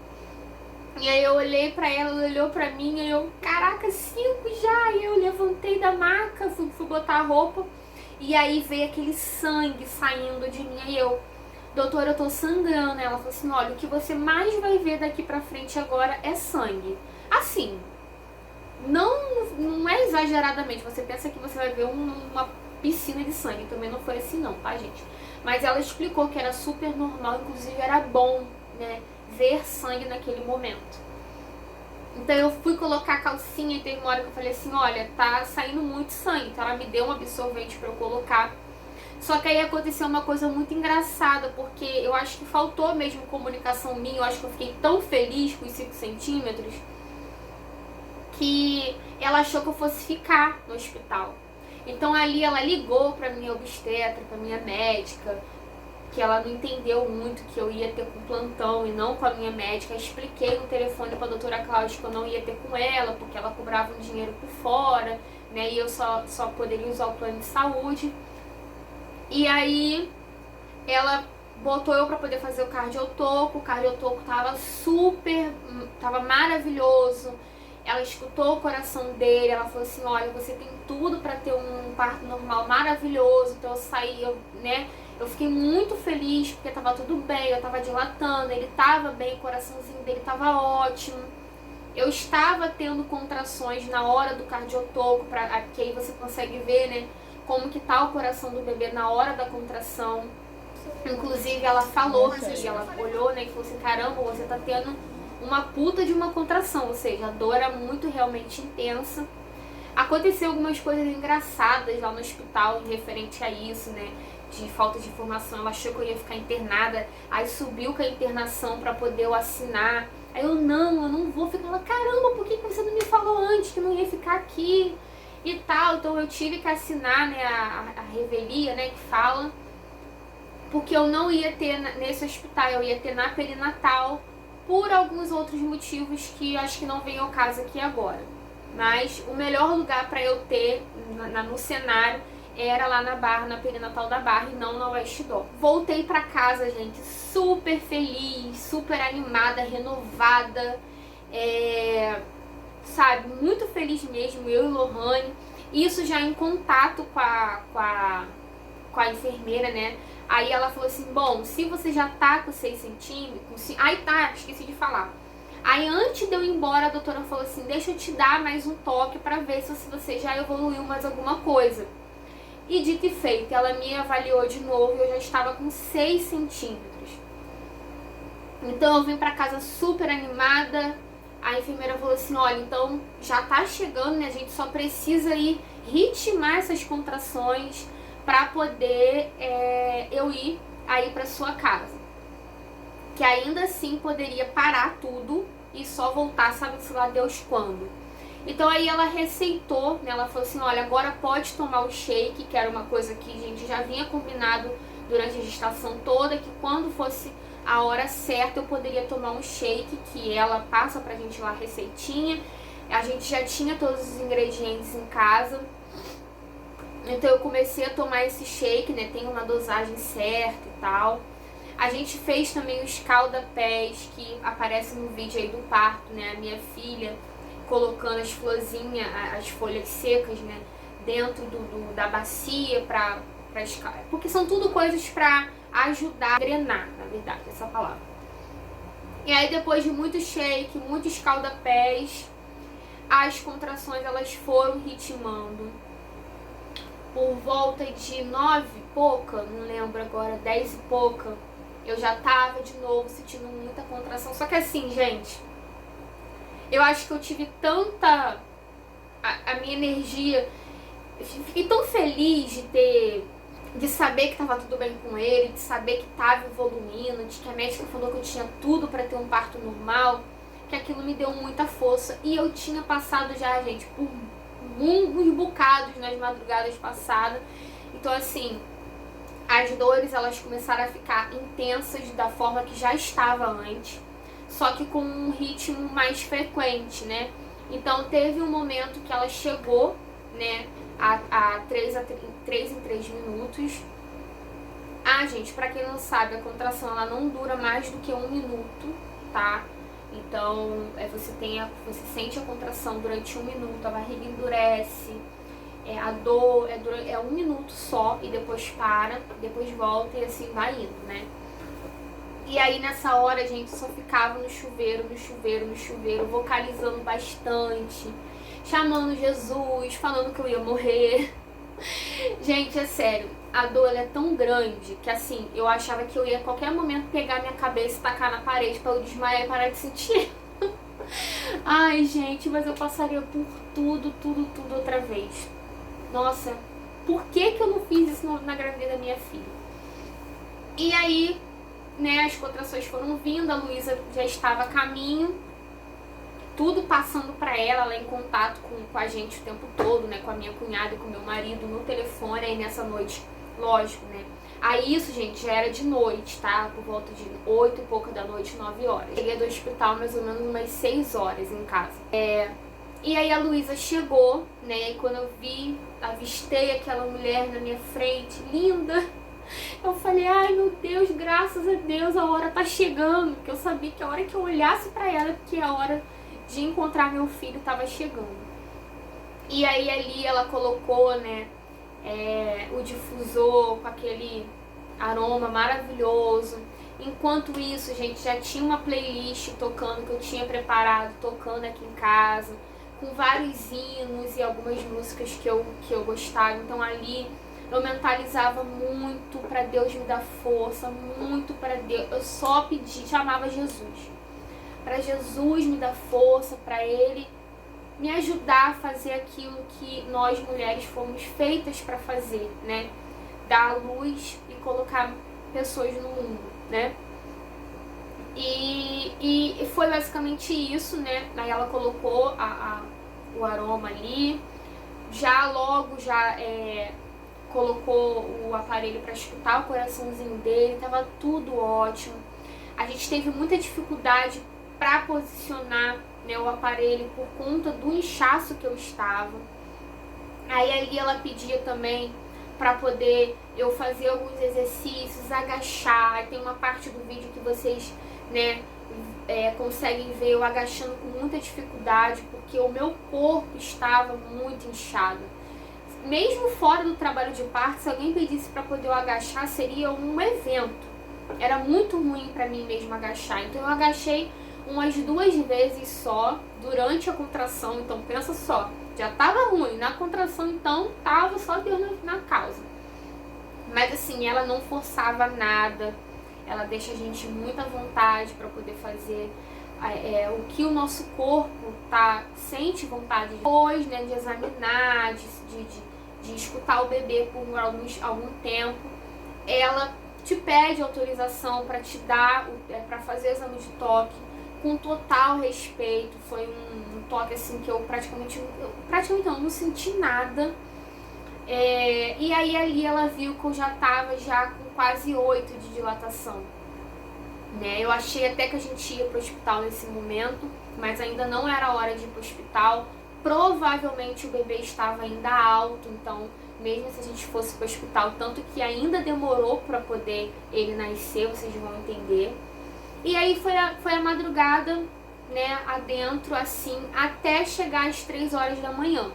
E aí eu olhei pra ela, ela olhou pra mim, e eu, caraca, 5 já! E eu levantei da maca, fui botar a roupa. E aí veio aquele sangue saindo de mim, e eu, doutora, eu tô sangrando. Ela falou assim, olha, o que você mais vai ver daqui pra frente agora é sangue. Assim, não é exageradamente, você pensa que você vai ver uma piscina de sangue, também não foi assim não, tá, gente? Mas ela explicou que era super normal, inclusive era bom, né, ver sangue naquele momento. Então eu fui colocar a calcinha e teve uma hora que eu falei assim, olha, tá saindo muito sangue. Então ela me deu um absorvente pra eu colocar. Só que aí aconteceu uma coisa muito engraçada, porque eu acho que faltou mesmo comunicação minha, eu acho que eu fiquei tão feliz com os 5 centímetros, que ela achou que eu fosse ficar no hospital. Então ali ela ligou pra minha obstetra, pra minha médica, que ela não entendeu muito que eu ia ter com plantão e não com a minha médica. Eu expliquei no telefone pra doutora Cláudia que eu não ia ter com ela, porque ela cobrava um dinheiro por fora, né, e eu só poderia usar o plano de saúde. E aí ela botou eu pra poder fazer o cardiotoco tava maravilhoso. Ela escutou o coração dele, ela falou assim, olha, você tem tudo pra ter um parto normal maravilhoso. Então eu saí, eu fiquei muito feliz, porque tava tudo bem, eu tava dilatando, ele tava bem, o coraçãozinho dele tava ótimo. Eu estava tendo contrações na hora do cardiotoco, que aí você consegue ver, né, como que tá o coração do bebê na hora da contração. Inclusive ela falou, ela olhou, né, e falou assim, caramba, você tá tendo uma puta de uma contração, ou seja, a dor era muito realmente intensa. Aconteceu algumas coisas engraçadas lá no hospital em referente a isso, né, de falta de informação. Ela achou que eu ia ficar internada, aí subiu com a internação pra poder eu assinar. Aí eu não vou ficar lá, caramba, por que você não me falou antes que eu não ia ficar aqui e tal. Então eu tive que assinar, né, a revelia, né, que fala, porque eu não ia ter nesse hospital, eu ia ter na perinatal, por alguns outros motivos que acho que não vem ao caso aqui agora. Mas o melhor lugar para eu ter no cenário era lá na Barra, na perinatal da Barra, e não na West Dó. Voltei pra casa, gente, super feliz, super animada, renovada, sabe, muito feliz mesmo, eu e Lohane. Isso já em contato com a enfermeira, né? Aí ela falou assim, bom, se você já tá com 6 centímetros... Aí tá, esqueci de falar. Aí antes de eu ir embora, a doutora falou assim, deixa eu te dar mais um toque pra ver se você já evoluiu mais alguma coisa. E dito e feito, ela me avaliou de novo e eu já estava com 6 centímetros. Então eu vim pra casa super animada. A enfermeira falou assim, olha, então já tá chegando, né? A gente só precisa ir ritmar essas contrações pra poder eu ir aí pra sua casa. Que ainda assim poderia parar tudo e só voltar, sabe-se lá Deus quando. Então aí ela receitou, né? Ela falou assim, olha, agora pode tomar o shake, que era uma coisa que a gente já vinha combinado durante a gestação toda, que quando fosse a hora certa eu poderia tomar um shake, que ela passa pra gente lá a receitinha. A gente já tinha todos os ingredientes em casa. Então eu comecei a tomar esse shake, né, tem uma dosagem certa e tal. A gente fez também o escalda-pés, que aparece no vídeo aí do parto, né, a minha filha colocando as florzinhas, as folhas secas, né, dentro da bacia pra escaldar. Porque são tudo coisas pra ajudar a drenar, na verdade, essa palavra. E aí depois de muito shake, muito escalda-pés, as contrações elas foram ritmando. Por volta de 9 e pouca, não lembro agora, 10 e pouca, eu já tava de novo sentindo muita contração. Só que assim, gente, eu acho que eu tive tanta... A minha energia... Eu fiquei tão feliz de saber que tava tudo bem com ele, de saber que tava evoluindo, de que a médica falou que eu tinha tudo pra ter um parto normal, que aquilo me deu muita força. E eu tinha passado já, gente, por uns bocados nas madrugadas passadas. Então assim, as dores elas começaram a ficar intensas da forma que já estava antes, só que com um ritmo mais frequente, né? Então teve um momento que ela chegou, né, a 3 em 3 minutos. Ah, gente, pra quem não sabe, a contração ela não dura mais do que 1 minuto, tá? Então, você sente a contração durante 1 minuto, a barriga endurece, a dor é 1 minuto só e depois para, depois volta e assim vai indo, né? E aí nessa hora a gente só ficava no chuveiro, vocalizando bastante, chamando Jesus, falando que eu ia morrer. Gente, é sério, a dor ela é tão grande que assim, eu achava que eu ia a qualquer momento pegar minha cabeça e tacar na parede pra eu desmaiar e parar de sentir. Ai, gente, mas eu passaria por tudo outra vez. Nossa, por que que eu não fiz isso na gravidez da minha filha? E aí, né, as contrações foram vindo, a Luísa já estava a caminho, tudo passando para ela em contato com a gente o tempo todo, né, com a minha cunhada e com o meu marido no telefone. Aí nessa noite, lógico, né, aí isso, gente, já era de noite, tá, por volta de 8 e pouca da noite, 9 horas. Cheguei do hospital mais ou menos umas 6 horas em casa. E aí a Luísa chegou, né, e quando eu avistei aquela mulher na minha frente, linda, eu falei, ai meu Deus, graças a Deus, a hora tá chegando. Porque eu sabia que a hora que eu olhasse pra ela, que a hora de encontrar meu filho tava chegando. E aí ali ela colocou, né, o difusor com aquele aroma maravilhoso. Enquanto isso, gente, já tinha uma playlist tocando, que eu tinha preparado, tocando aqui em casa, com vários hinos e algumas músicas que eu gostava. Então ali eu mentalizava muito para Deus me dar força, muito para Deus. Eu só pedi, chamava Jesus. Para Jesus me dar força, para Ele me ajudar a fazer aquilo que nós mulheres fomos feitas para fazer, né? Dar a luz e colocar pessoas no mundo, né? E foi basicamente isso, né? Aí ela colocou o aroma ali, já colocou o aparelho para escutar o coraçãozinho dele, tava tudo ótimo. A gente teve muita dificuldade para posicionar, né, o aparelho por conta do inchaço que eu estava. Aí ali ela pedia também para poder eu fazer alguns exercícios, agachar. Tem uma parte do vídeo que vocês, né, conseguem ver eu agachando com muita dificuldade, porque o meu corpo estava muito inchado. Mesmo fora do trabalho de parto, se alguém pedisse para poder eu agachar, seria um evento. Era muito ruim para mim mesmo agachar. Então eu agachei umas 2 vezes só durante a contração. Então pensa só, já tava ruim. Na contração então tava só Deus na causa. Mas assim, ela não forçava nada. Ela deixa a gente muito à vontade para poder fazer o que o nosso corpo sente vontade depois, né, de examinar, de escutar o bebê por algum tempo. Ela te pede autorização para te dar, para fazer o exame de toque com total respeito. Foi um toque assim que eu praticamente não senti nada. E aí ali ela viu que eu já estava com quase 8 de dilatação, né? Eu achei até que a gente ia para o hospital nesse momento, mas ainda não era hora de ir para o hospital. Provavelmente o bebê estava ainda alto, então mesmo se a gente fosse para o hospital, tanto que ainda demorou para poder ele nascer, vocês vão entender. E aí foi a madrugada, né, adentro, assim, até chegar às 3 horas da manhã.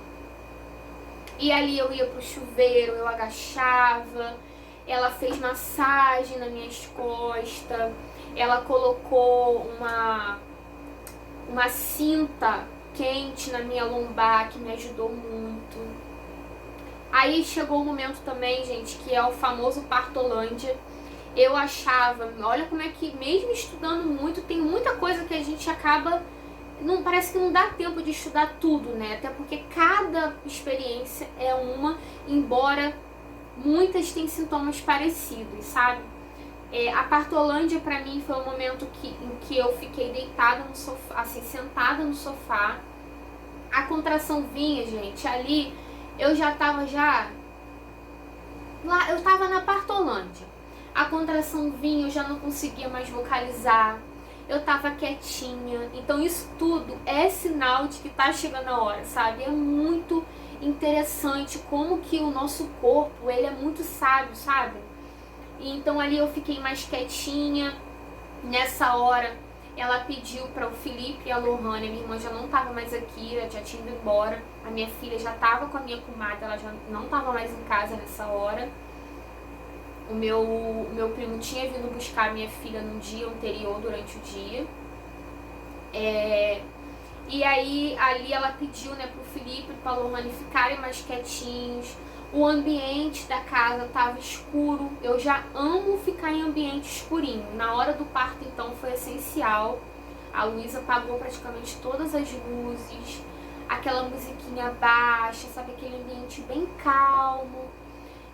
E ali eu ia pro chuveiro, eu agachava, ela fez massagem nas minhas costas, ela colocou uma cinta quente na minha lombar, que me ajudou muito. Aí chegou o momento também, gente, que é o famoso Partolândia. Eu achava, olha como é que, mesmo estudando muito, tem muita coisa que a gente acaba, parece que não dá tempo de estudar tudo, né? Até porque cada experiência é uma, embora muitas têm sintomas parecidos, sabe? A Partolândia pra mim foi um momento em que eu fiquei deitada no sofá, assim, sentada no sofá. A contração vinha, gente, ali eu já tava lá, eu tava na Partolândia. A contração vinha, eu já não conseguia mais vocalizar, eu tava quietinha. Então isso tudo é sinal de que tá chegando a hora, sabe? É muito interessante como que o nosso corpo, ele é muito sábio, sabe? E então ali eu fiquei mais quietinha. Nessa hora ela pediu para o Felipe e a Lohane, minha irmã já não tava mais aqui, ela já tinha ido embora. A minha filha já tava com a minha comadre, ela já não tava mais em casa nessa hora. O meu primo tinha vindo buscar a minha filha no dia anterior, durante o dia. E aí ali ela pediu, né, pro Felipe e pra Lohane ficarem mais quietinhos. O ambiente da casa tava escuro. Eu já amo ficar em ambiente escurinho. Na hora do parto, então, foi essencial. A Luísa apagou praticamente todas as luzes. Aquela musiquinha baixa, sabe? Aquele ambiente bem calmo.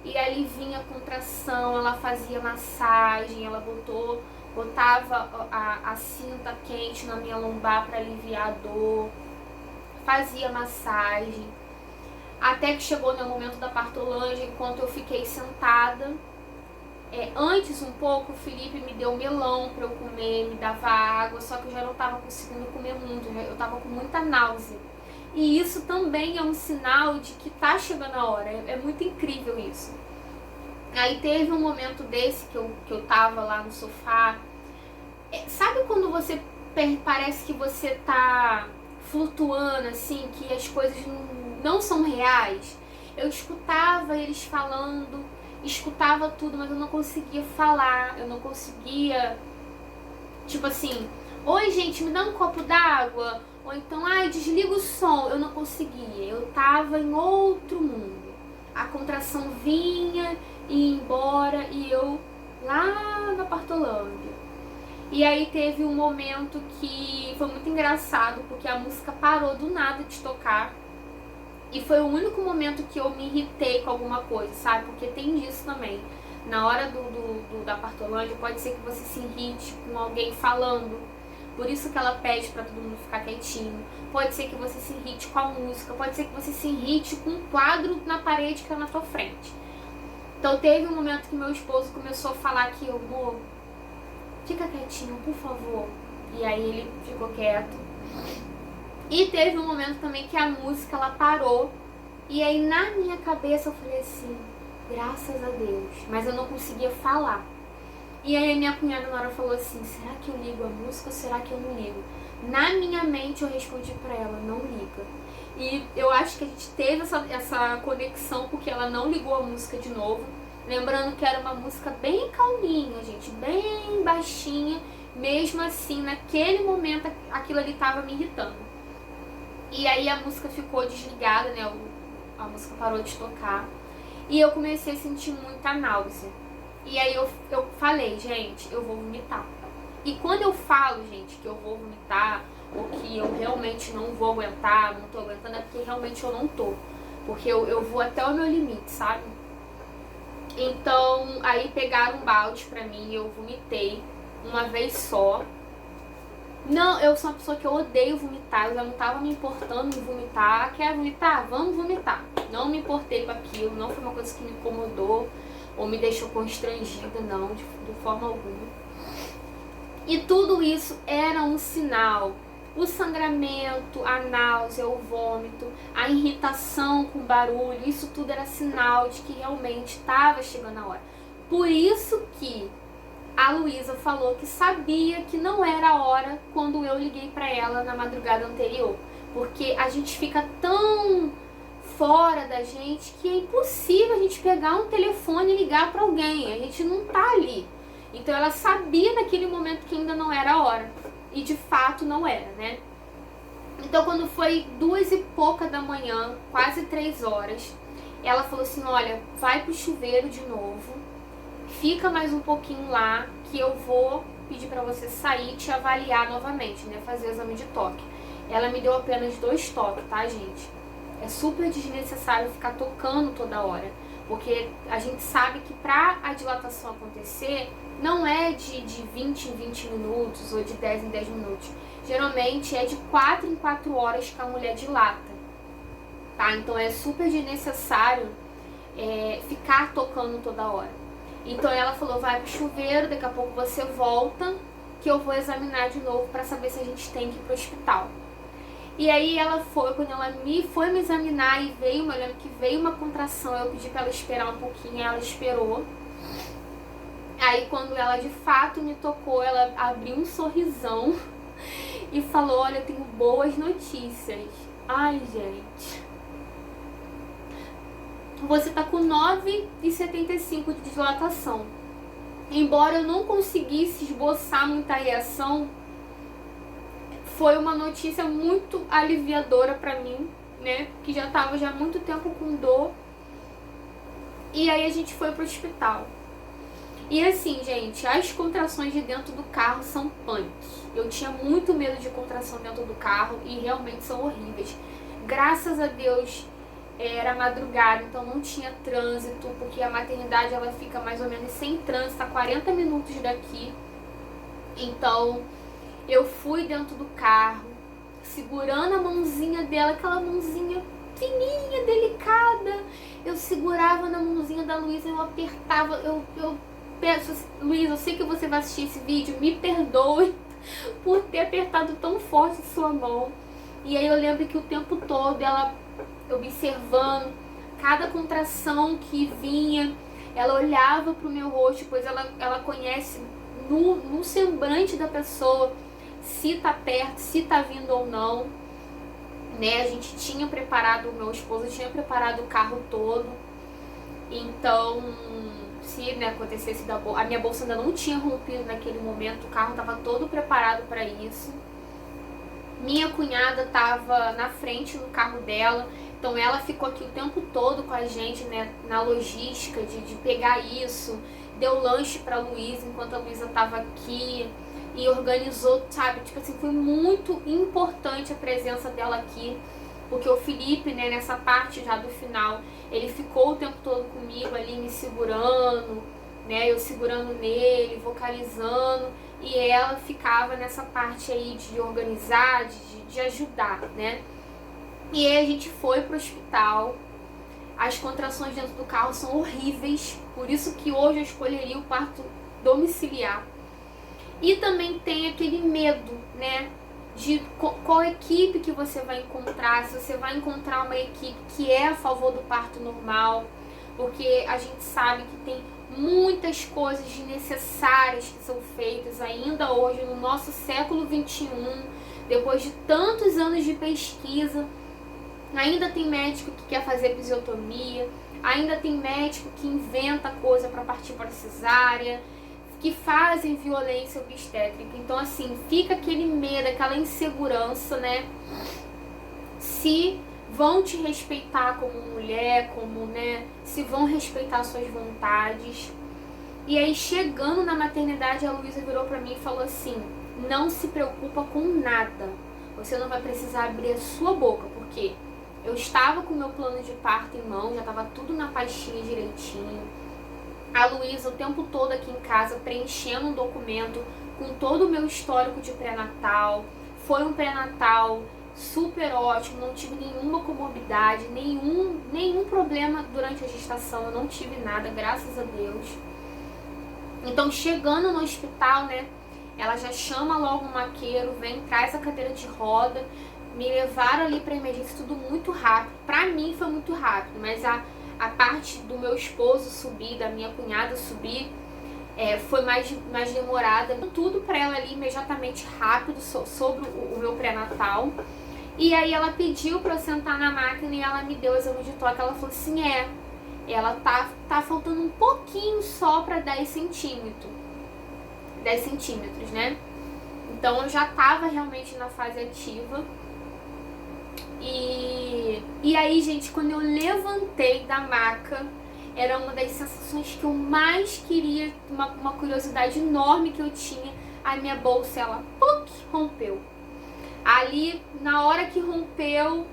e ali vinha a contração, ela fazia massagem, ela botava a cinta quente na minha lombar para aliviar a dor, fazia massagem, até que chegou no momento da partolândia, enquanto eu fiquei sentada. Antes um pouco, o Felipe me deu melão para eu comer, me dava água, só que eu já não estava conseguindo comer muito, eu estava com muita náusea. E isso também é um sinal de que tá chegando a hora, é muito incrível isso. Aí teve um momento desse que eu tava lá no sofá, sabe quando você parece que você tá flutuando assim, que as coisas não são reais? Eu escutava eles falando, escutava tudo, mas eu não conseguia falar, eu não conseguia, tipo assim, oi gente, me dá um copo d'água, ou então, ai, desliga o som, eu não conseguia, eu tava em outro mundo. A contração vinha e ia embora e eu lá na Partolândia. E aí teve um momento que foi muito engraçado, porque a música parou do nada de tocar. E foi o único momento que eu me irritei com alguma coisa, sabe? Porque tem disso também. Na hora da Partolândia, pode ser que você se irrite com alguém falando. Por isso que ela pede pra todo mundo ficar quietinho. Pode ser que você se irrite com a música. Pode ser que você se irrite com um quadro na parede que tá na tua frente. Então teve um momento que meu esposo começou a falar que amor, fica quietinho, por favor. E aí ele ficou quieto. E teve um momento também que a música ela parou. E aí na minha cabeça eu falei assim, graças a Deus. Mas eu não conseguia falar. E aí a minha cunhada na hora falou assim, será que eu ligo a música ou será que eu não ligo? Na minha mente eu respondi pra ela, não liga. E eu acho que a gente teve essa conexão porque ela não ligou a música de novo. Lembrando que era uma música bem calminha, gente, bem baixinha. Mesmo assim, naquele momento aquilo ali tava me irritando. E aí a música ficou desligada, né? A música parou de tocar. E eu comecei a sentir muita náusea. E aí eu falei, gente, eu vou vomitar. E quando eu falo, gente, que eu vou vomitar, ou que eu realmente não vou aguentar, não tô aguentando, é porque realmente eu não tô. Porque eu vou até o meu limite, sabe? Então, aí pegaram um balde pra mim e eu vomitei uma vez só. Não, eu sou uma pessoa que eu odeio vomitar, eu já não tava me importando em vomitar. Quer vomitar? Vamos vomitar. Não me importei com aquilo, não foi uma coisa que me incomodou ou me deixou constrangida, não, de forma alguma. E tudo isso era um sinal. O sangramento, a náusea, o vômito, a irritação com o barulho, isso tudo era sinal de que realmente estava chegando a hora. Por isso que a Luísa falou que sabia que não era a hora quando eu liguei para ela na madrugada anterior. Porque a gente fica tão fora da gente que é impossível a gente pegar um telefone e ligar para alguém. A gente não tá ali. Então ela sabia naquele momento que ainda não era a hora. E de fato não era, né? Então quando foi 2 e pouca da manhã, quase 3 horas, ela falou assim, olha, vai pro chuveiro de novo, fica mais um pouquinho lá, que eu vou pedir pra você sair e te avaliar novamente, né? Fazer o exame de toque. Ela me deu apenas 2 toques, tá, gente? É super desnecessário ficar tocando toda hora. Porque a gente sabe que pra a dilatação acontecer, não é de 20 em 20 minutos ou de 10 em 10 minutos. Geralmente é de 4 em 4 horas que a mulher dilata. Tá? Então é super desnecessário ficar tocando toda hora. Então ela falou, vai pro chuveiro, daqui a pouco você volta, que eu vou examinar de novo pra saber se a gente tem que ir pro hospital. E aí ela foi, quando ela foi me examinar e veio, eu lembro que veio uma contração, eu pedi pra ela esperar um pouquinho, ela esperou. Aí quando ela de fato me tocou, ela abriu um sorrisão e falou, olha, eu tenho boas notícias. Ai, gente. Você tá com 9,75 de dilatação. Embora eu não conseguisse esboçar muita reação, foi uma notícia muito aliviadora pra mim, né? Que já tava há muito tempo com dor. E aí a gente foi pro hospital. E assim, gente, as contrações de dentro do carro são punk. Eu tinha muito medo de contração dentro do carro e realmente são horríveis. Graças a Deus, era madrugada, então não tinha trânsito, porque a maternidade ela fica mais ou menos sem trânsito, a 40 minutos daqui. Então eu fui dentro do carro, segurando a mãozinha dela, aquela mãozinha fininha, delicada. Eu segurava na mãozinha da Luísa, eu apertava, eu peço, Luísa, eu sei que você vai assistir esse vídeo, me perdoe por ter apertado tão forte sua mão. E aí eu lembro que o tempo todo ela observando cada contração que vinha, ela olhava pro meu rosto, pois ela conhece no semblante da pessoa se tá perto, se tá vindo ou não, né? A gente tinha preparado, o meu esposo tinha preparado o carro todo, então se, né, acontecesse a minha bolsa ainda não tinha rompido naquele momento, o carro tava todo preparado para isso. Minha cunhada tava na frente no carro dela, então ela ficou aqui o tempo todo com a gente, né, na logística de pegar isso, deu lanche pra Luísa enquanto a Luísa tava aqui e organizou, sabe, tipo assim, foi muito importante a presença dela aqui, porque o Felipe, né, nessa parte já do final, ele ficou o tempo todo comigo ali, me segurando, né, eu segurando nele, vocalizando, e ela ficava nessa parte aí de organizar, de ajudar, né. E aí a gente foi pro hospital. As contrações dentro do carro são horríveis, por isso que hoje eu escolheria o parto domiciliar. E também tem aquele medo, né, de qual equipe que você vai encontrar, se você vai encontrar uma equipe que é a favor do parto normal, porque a gente sabe que tem muitas coisas desnecessárias que são feitas ainda hoje no nosso século 21, depois de tantos anos de pesquisa. Ainda tem médico que quer fazer episiotomia, ainda tem médico que inventa coisa para partir para cesárea, que fazem violência obstétrica. Então, assim, fica aquele medo, aquela insegurança, né? Se vão te respeitar como mulher, como, né? Se vão respeitar suas vontades. E aí, chegando na maternidade, a Luísa virou pra mim e falou assim: não se preocupa com nada. Você não vai precisar abrir a sua boca, porque eu estava com o meu plano de parto em mão, já estava tudo na pastinha direitinho. A Luísa o tempo todo aqui em casa preenchendo um documento com todo o meu histórico de pré-natal. Foi um pré-natal super ótimo, não tive nenhuma comorbidade, nenhum problema durante a gestação, eu não tive nada, graças a Deus. Então, chegando no hospital, né, ela já chama logo o maqueiro, vem, traz a cadeira de roda, me levaram ali pra emergência, tudo muito rápido. Pra mim foi muito rápido, mas a parte do meu esposo subir, da minha cunhada subir, foi mais demorada. Tudo pra ela ali imediatamente rápido sobre o meu pré-natal. E aí ela pediu pra eu sentar na máquina e ela me deu o exame de toque. Ela falou assim, ela tá faltando um pouquinho só pra 10 centímetros, né? Então eu já tava realmente na fase ativa. E aí, gente, quando eu levantei da maca, era uma das sensações que eu mais queria, uma curiosidade enorme que eu tinha. A minha bolsa, ela, pluc, rompeu. Ali, na hora que rompeu,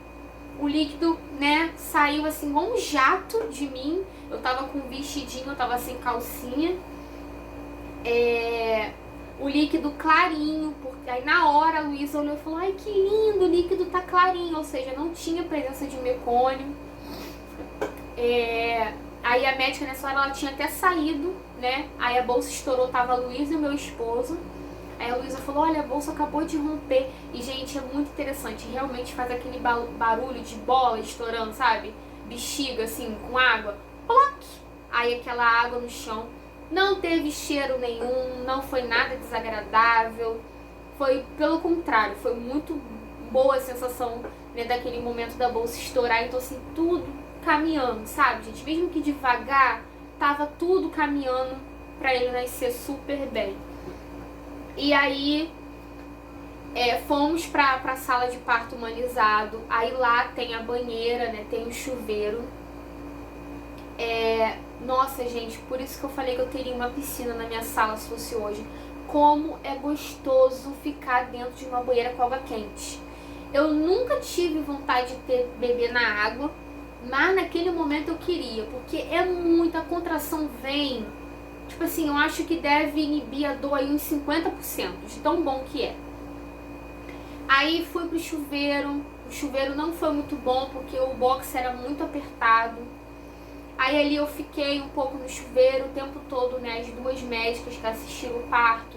o líquido, né, saiu assim, igual um jato de mim. Eu tava com um vestidinho, eu tava sem calcinha. O líquido clarinho, porque aí na hora a Luísa olhou e falou, ai que lindo, o líquido tá clarinho, ou seja, não tinha presença de mecônio. Aí a médica nessa hora ela tinha até saído, né, aí a bolsa estourou, tava a Luísa e o meu esposo. Aí a Luísa falou, olha, a bolsa acabou de romper. E gente, é muito interessante, realmente faz aquele barulho de bola estourando, sabe, bexiga assim, com água, ploc, aí aquela água no chão. Não teve cheiro nenhum, não foi nada desagradável, foi pelo contrário, foi muito boa a sensação, né, daquele momento da bolsa estourar. Então assim, tudo caminhando, sabe, gente, mesmo que devagar, tava tudo caminhando pra ele nascer super bem. E aí fomos pra sala de parto humanizado, aí lá tem a banheira, né, tem o chuveiro. Nossa, gente, por isso que eu falei que eu teria uma piscina na minha sala se fosse hoje. Como é gostoso ficar dentro de uma banheira com água quente. Eu nunca tive vontade de ter bebê na água, Mas naquele momento eu queria, porque é muita contração vem. Tipo assim, eu acho que deve inibir a dor aí uns 50%, de tão bom que é. Aí fui pro chuveiro, o chuveiro não foi muito bom, porque o box era muito apertado. Aí ali eu fiquei um pouco no chuveiro o tempo todo, né, as duas médicas que assistiram o parto,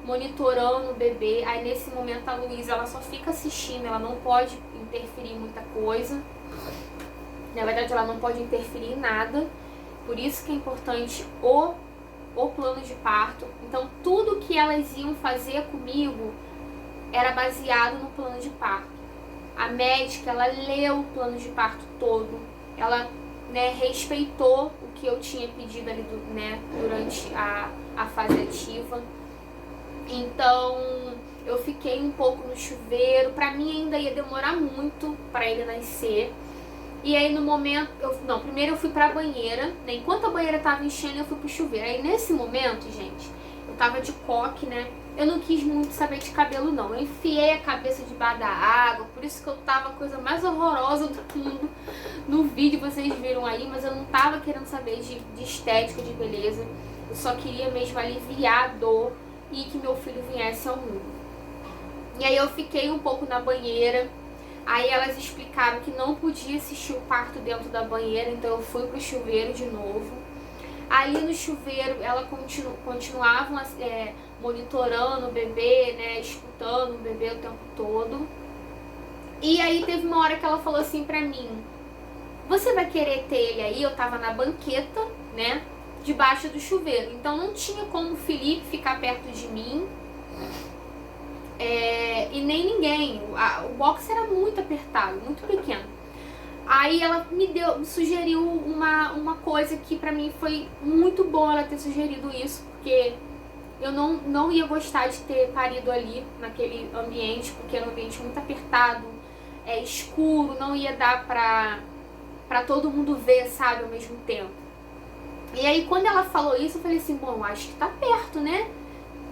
monitorando o bebê. Aí nesse momento a Luísa, ela só fica assistindo, ela não pode interferir em muita coisa. Na verdade, ela não pode interferir em nada. Por isso que é importante o plano de parto. Então, tudo que elas iam fazer comigo era baseado no plano de parto. A médica, ela leu o plano de parto todo. Ela, né, respeitou o que eu tinha pedido ali, né, durante a fase ativa. Então, eu fiquei um pouco no chuveiro. Pra mim ainda ia demorar muito pra ele nascer. E aí no momento, primeiro eu fui pra banheira, né? Enquanto a banheira tava enchendo, eu fui pro chuveiro. Aí nesse momento, gente, eu tava de coque, né? Eu não quis muito saber de cabelo, não. Eu enfiei a cabeça debaixo da água, por isso que eu tava a coisa mais horrorosa do mundo. No vídeo vocês viram aí, mas eu não tava querendo saber de estética, de beleza. Eu só queria mesmo aliviar a dor e que meu filho viesse ao mundo. E aí eu fiquei um pouco na banheira. Aí elas explicaram que não podia assistir o parto dentro da banheira, então eu fui pro chuveiro de novo. Ali no chuveiro, ela continuavam monitorando o bebê, né, escutando o bebê o tempo todo. E aí teve uma hora que ela falou assim pra mim: você vai querer ter ele aí? Eu tava na banqueta, né, debaixo do chuveiro. Então não tinha como o Felipe ficar perto de mim. E nem ninguém. O box era muito apertado, muito pequeno. Aí ela me sugeriu uma coisa que pra mim foi muito bom ela ter sugerido isso, porque eu não ia gostar de ter parido ali naquele ambiente, porque era um ambiente muito apertado, escuro, não ia dar pra todo mundo ver, sabe, ao mesmo tempo. E aí quando ela falou isso, eu falei assim, bom, acho que tá perto, né?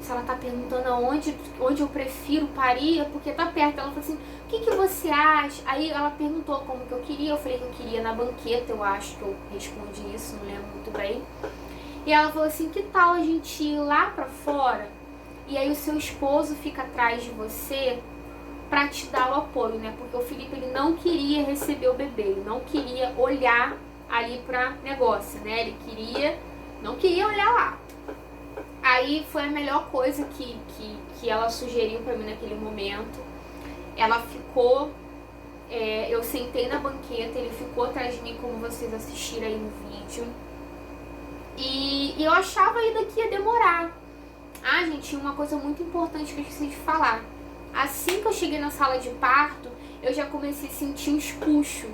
Se ela tá perguntando onde eu prefiro parir, é porque tá perto. Ela falou assim, o que você acha? Aí ela perguntou como que eu queria. Eu falei que eu queria na banqueta, eu acho que eu respondi isso, não lembro muito bem. E ela falou assim, que tal a gente ir lá pra fora? E aí o seu esposo fica atrás de você pra te dar o apoio, né? Porque o Felipe, ele não queria receber o bebê, ele não queria olhar ali pra negócio, né? Ele não queria olhar lá. Aí foi a melhor coisa que ela sugeriu pra mim naquele momento. Ela ficou, eu sentei na banqueta, ele ficou atrás de mim, como vocês assistiram aí no vídeo. E eu achava ainda que ia demorar. Ah, gente, uma coisa muito importante que eu esqueci de falar. Assim que eu cheguei na sala de parto, eu já comecei a sentir uns puxos.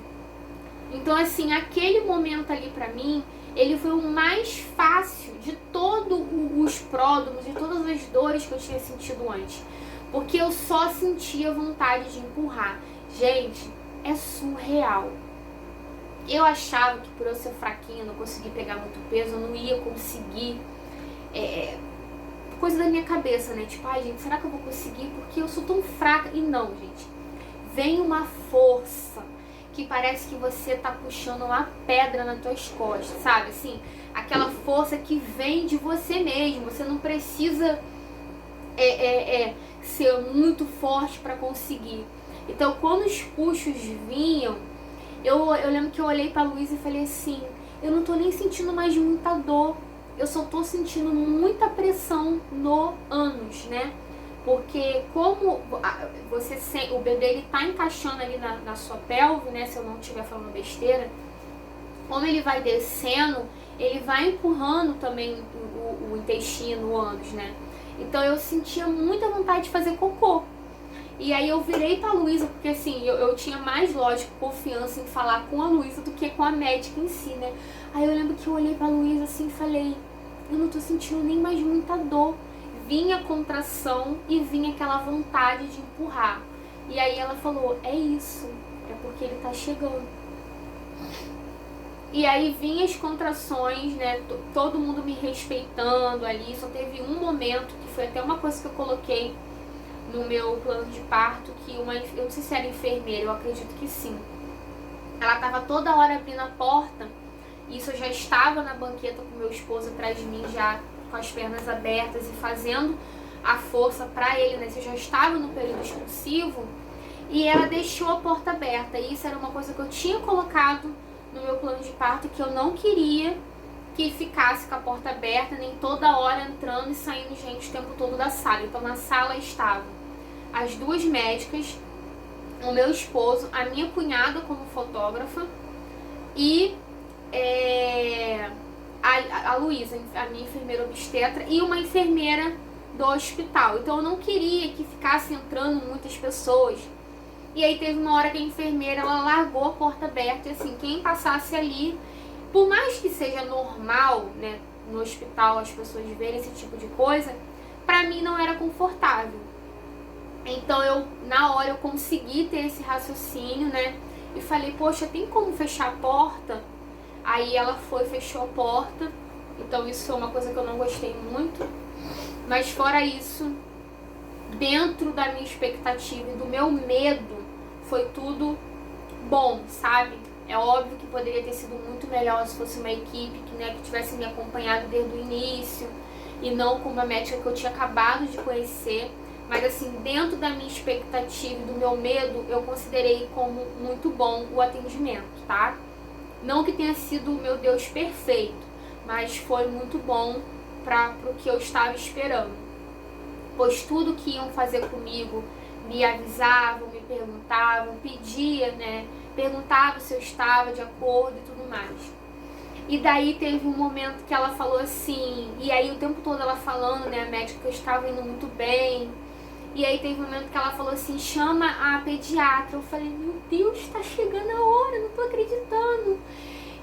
Então, assim, aquele momento ali pra mim, ele foi o mais fácil de todos os pródromos, de todas as dores que eu tinha sentido antes. Porque eu só sentia vontade de empurrar. Gente, é surreal. Eu achava que por eu ser fraquinha, não conseguir pegar muito peso, eu não ia conseguir. Coisa da minha cabeça, né? Tipo, ai gente, será que eu vou conseguir? Porque eu sou tão fraca. E não, gente. Vem uma força que parece que você tá puxando uma pedra nas tuas costas, sabe? Assim, aquela força que vem de você mesmo. Você não precisa ser muito forte pra conseguir. Então, quando os puxos vinham, eu lembro que eu olhei pra Luísa e falei assim, eu não tô nem sentindo mais muita dor. Eu só tô sentindo muita pressão no ânus, né? Porque como o bebê ele tá encaixando ali na sua pelve, né? Se eu não estiver falando besteira, como ele vai descendo, ele vai empurrando também o intestino, o ânus, né? Então eu sentia muita vontade de fazer cocô. E aí eu virei pra Luísa, porque assim, eu tinha mais, lógico, confiança em falar com a Luísa do que com a médica em si, né? Aí eu lembro que eu olhei pra Luísa assim e falei, eu não tô sentindo nem mais muita dor. Vinha a contração e vinha aquela vontade de empurrar. E aí ela falou, é isso, é porque ele tá chegando. E aí vinha as contrações, né, todo mundo me respeitando ali. Só teve um momento, que foi até uma coisa que eu coloquei no meu plano de parto, que eu não sei se era enfermeira, eu acredito que sim. ela tava toda hora abrindo a porta. Isso eu já estava na banqueta com meu esposo atrás de mim, já com as pernas abertas e fazendo a força pra ele, né? Isso eu já estava no período expulsivo. E ela deixou a porta aberta. E isso era uma coisa que eu tinha colocado no meu plano de parto, que eu não queria que ficasse com a porta aberta, nem toda hora entrando e saindo gente o tempo todo da sala. Então na sala estavam as duas médicas, o meu esposo, a minha cunhada como fotógrafa e a Luísa, a minha enfermeira obstetra, e uma enfermeira do hospital. Então eu não queria que ficasse entrando muitas pessoas. E aí teve uma hora que a enfermeira, ela largou a porta aberta e assim, quem passasse ali, por mais que seja normal, né, no hospital as pessoas verem esse tipo de coisa, pra mim não era confortável. Então na hora eu consegui ter esse raciocínio, né, e falei, poxa, tem como fechar a porta? Aí ela foi, fechou a porta. Então isso foi uma coisa que eu não gostei muito. Mas fora isso, dentro da minha expectativa e do meu medo, foi tudo bom, sabe? É óbvio que poderia ter sido muito melhor se fosse uma equipe que, né, que tivesse me acompanhado desde o início e não com uma médica que eu tinha acabado de conhecer. Mas assim, dentro da minha expectativa e do meu medo, eu considerei como muito bom o atendimento, tá? Não que tenha sido, meu Deus, perfeito, mas foi muito bom para o que eu estava esperando. Pois tudo que iam fazer comigo, me avisavam, me perguntavam, pedia, né? Perguntava se eu estava de acordo e tudo mais. E daí teve um momento que ela falou assim, e aí o tempo todo ela falando, né, a médica, que eu estava indo muito bem. E aí teve um momento que ela falou assim, chama a pediatra. Eu falei, meu Deus, tá chegando a hora, não tô acreditando.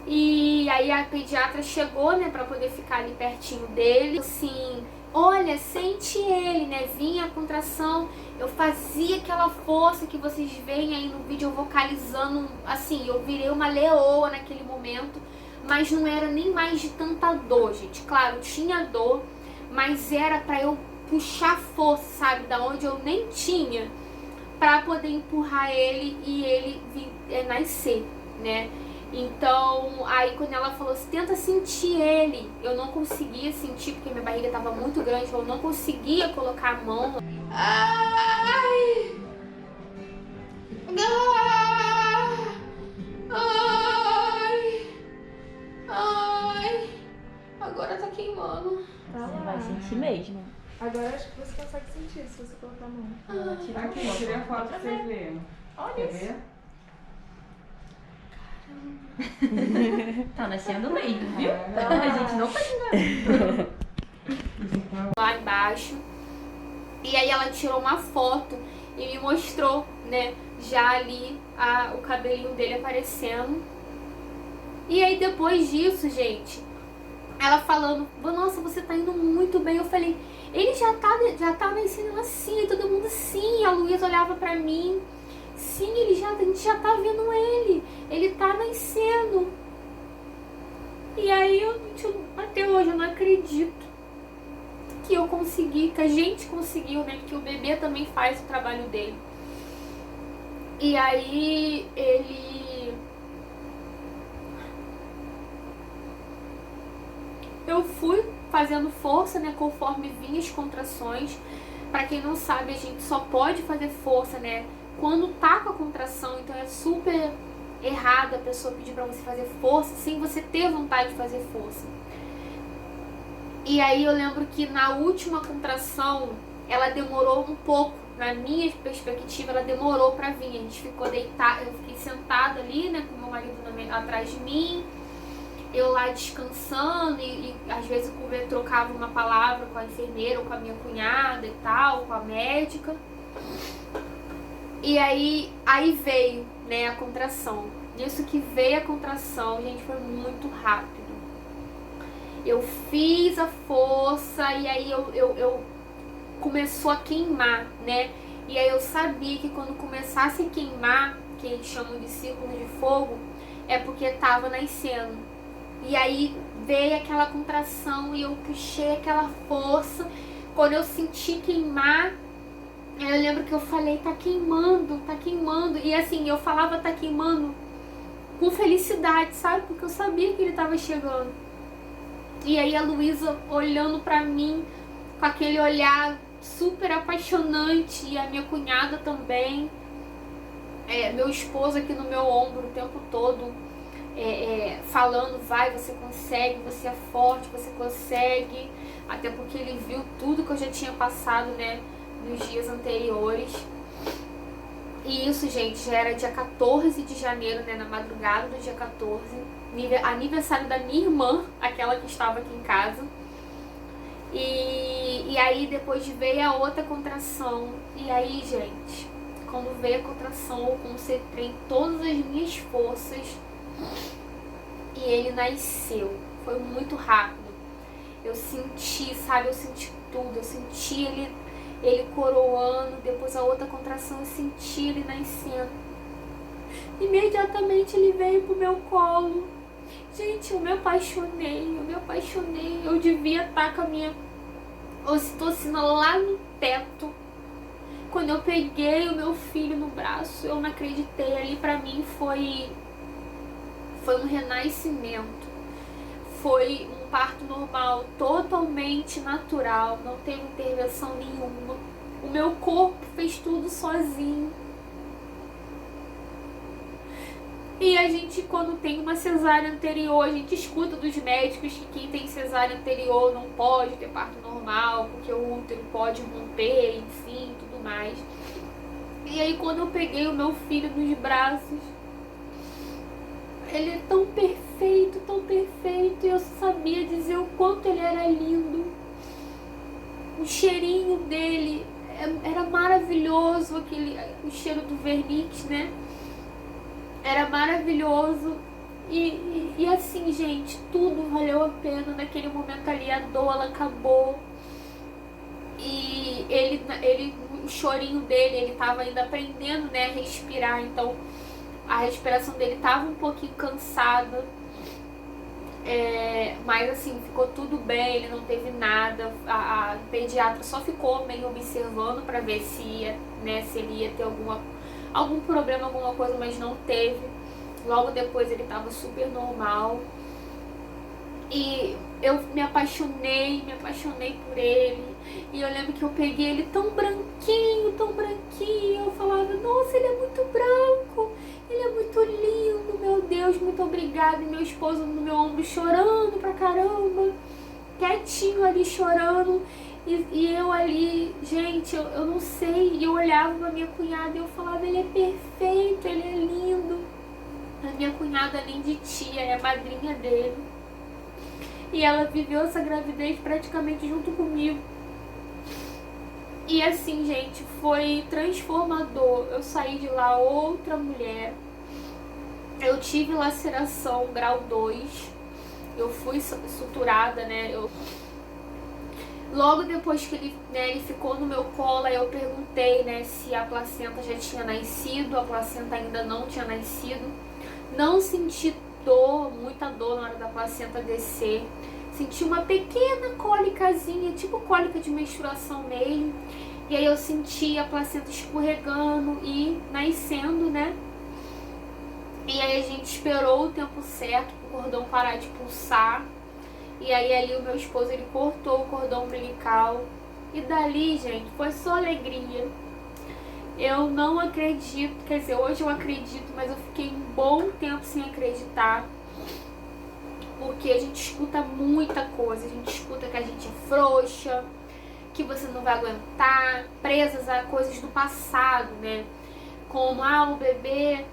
E aí a pediatra chegou, né, pra poder ficar ali pertinho dele, assim, olha, sente ele, né, vinha a contração, eu fazia aquela força que vocês veem aí no vídeo, eu vocalizando, assim, eu virei uma leoa naquele momento, mas não era nem mais de tanta dor, gente. Claro, tinha dor, mas era pra eu puxar força, sabe, da onde eu nem tinha, pra poder empurrar ele e ele nascer, né. Então, aí quando ela falou assim, tenta sentir ele, eu não conseguia sentir porque minha barriga estava muito grande, eu não conseguia colocar a mão. Ai! Ai! Ai! Agora tá queimando. Você vai sentir mesmo. Agora acho que você consegue sentir se você colocar a mão. Aqui, tirei a foto pra vocês verem. Olha isso. Tá nascendo mesmo, viu? A gente não tá enganando. Lá embaixo. E aí ela tirou uma foto e me mostrou, né, já ali o cabelinho dele aparecendo. E aí depois disso, gente, ela falando, nossa, você tá indo muito bem. Eu falei, ele já tá nascendo assim, e todo mundo sim. A Luísa olhava pra mim, sim, a gente já tá vendo ele tá nascendo. E aí até hoje eu não acredito que eu consegui, que a gente conseguiu, né, que o bebê também faz o trabalho dele. E aí eu fui fazendo força, né, conforme vinha as contrações. Pra quem não sabe, a gente só pode fazer força, né, quando tá com a contração. Então é super errado a pessoa pedir pra você fazer força sem você ter vontade de fazer força. E aí eu lembro que na última contração ela demorou um pouco, na minha perspectiva ela demorou pra vir. A gente ficou deitada, eu fiquei sentada ali, né, com meu marido atrás de mim, eu lá descansando e às vezes eu trocava uma palavra com a enfermeira ou com a minha cunhada e tal, com a médica. E aí veio, né, a contração. Nisso que veio a contração, gente, foi muito rápido. Eu fiz a força e aí eu começou a queimar, né? E aí eu sabia que quando começasse a queimar, que eles chamam de círculo de fogo, é porque tava nascendo. E aí veio aquela contração e eu puxei aquela força. Quando eu senti queimar, eu lembro que eu falei, tá queimando, tá queimando. E assim, eu falava tá queimando com felicidade, sabe? Porque eu sabia que ele estava chegando. E aí a Luísa olhando pra mim com aquele olhar super apaixonante, e a minha cunhada também, meu esposo aqui no meu ombro o tempo todo, falando, vai, você consegue, você é forte, você consegue, até porque ele viu tudo que eu já tinha passado, né, nos dias anteriores. E isso, gente, já era dia 14 de janeiro, né, na madrugada do dia 14, aniversário da minha irmã, aquela que estava aqui em casa. E aí depois veio a outra contração. E aí, gente, quando veio a contração, eu concentrei todas as minhas forças e ele nasceu. Foi muito rápido. Eu senti, sabe, eu senti tudo. Eu senti ele coroando, depois a outra contração, eu senti ele nascendo. Imediatamente ele veio pro meu colo. Gente, eu me apaixonei. Eu devia estar com a minha ocitocina lá no teto. Quando eu peguei o meu filho no braço, eu não acreditei. Ali pra mim foi um renascimento. Foi um parto normal, totalmente natural, não teve intervenção nenhuma. O meu corpo fez tudo sozinho. E a gente, quando tem uma cesárea anterior, a gente escuta dos médicos que quem tem cesárea anterior não pode ter parto normal, porque o útero pode romper, enfim, tudo mais. E aí quando eu peguei o meu filho nos braços, ele é tão perfeito, e eu sabia dizer o quanto ele era lindo. O cheirinho dele era maravilhoso, o cheiro do vernix, né? Era maravilhoso. E assim, gente, tudo valeu a pena naquele momento ali. A dor, ela acabou. E o chorinho dele, ele tava ainda aprendendo, né, a respirar. Então a respiração dele tava um pouquinho cansada. Mas assim, ficou tudo bem, ele não teve nada. A pediatra só ficou meio observando pra ver se ia, né, se ele ia ter algum problema, alguma coisa, mas não teve. Logo depois ele tava super normal. E eu me apaixonei por ele. E eu lembro que eu peguei ele tão branquinho. Eu falava, nossa, ele é muito branco, ele é muito lindo, meu Deus, muito obrigada. E meu esposo no meu ombro chorando pra caramba, quietinho ali chorando. E eu ali, gente, eu não sei. E eu olhava pra minha cunhada e eu falava, ele é perfeito, ele é lindo. A minha cunhada, além de tia, é a madrinha dele. E ela viveu essa gravidez praticamente junto comigo. E assim, gente, foi transformador. Eu saí de lá outra mulher. Eu tive laceração grau 2. Eu fui suturada, né? Logo depois que ele ficou no meu colo, eu perguntei, né, se a placenta já tinha nascido. A placenta ainda não tinha nascido. Não senti dor, muita dor na hora da placenta descer. Senti uma pequena cólicazinha, tipo cólica de menstruação mesmo. E aí eu senti a placenta escorregando e nascendo, né? E aí a gente esperou o tempo certo pro cordão parar de pulsar. E aí ali o meu esposo, ele cortou o cordão umbilical. E dali, gente, foi só alegria. Eu não acredito, quer dizer, hoje eu acredito, mas eu fiquei um bom tempo sem acreditar. Porque a gente escuta muita coisa, a gente escuta que a gente é frouxa, que você não vai aguentar, presas a coisas do passado, né? Como, o bebê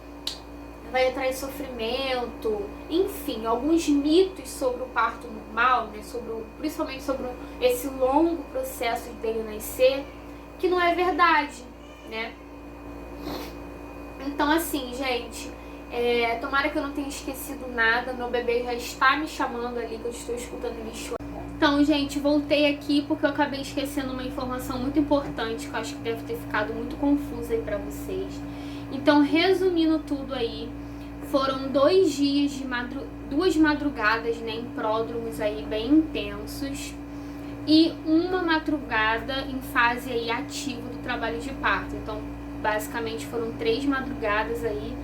vai entrar em sofrimento, enfim, alguns mitos sobre o parto normal, né? Principalmente sobre esse longo processo dele nascer, que não é verdade, né? Então assim, gente, tomara que eu não tenha esquecido nada. Meu bebê já está me chamando ali, que eu estou escutando ele chorar. Então, gente, voltei aqui porque eu acabei esquecendo uma informação muito importante, que eu acho que deve ter ficado muito confusa aí pra vocês. Então, resumindo tudo aí, foram 2 dias de 2 madrugadas, né, em pródromos aí bem intensos, e uma madrugada em fase aí ativa do trabalho de parto. Então, basicamente foram 3 madrugadas aí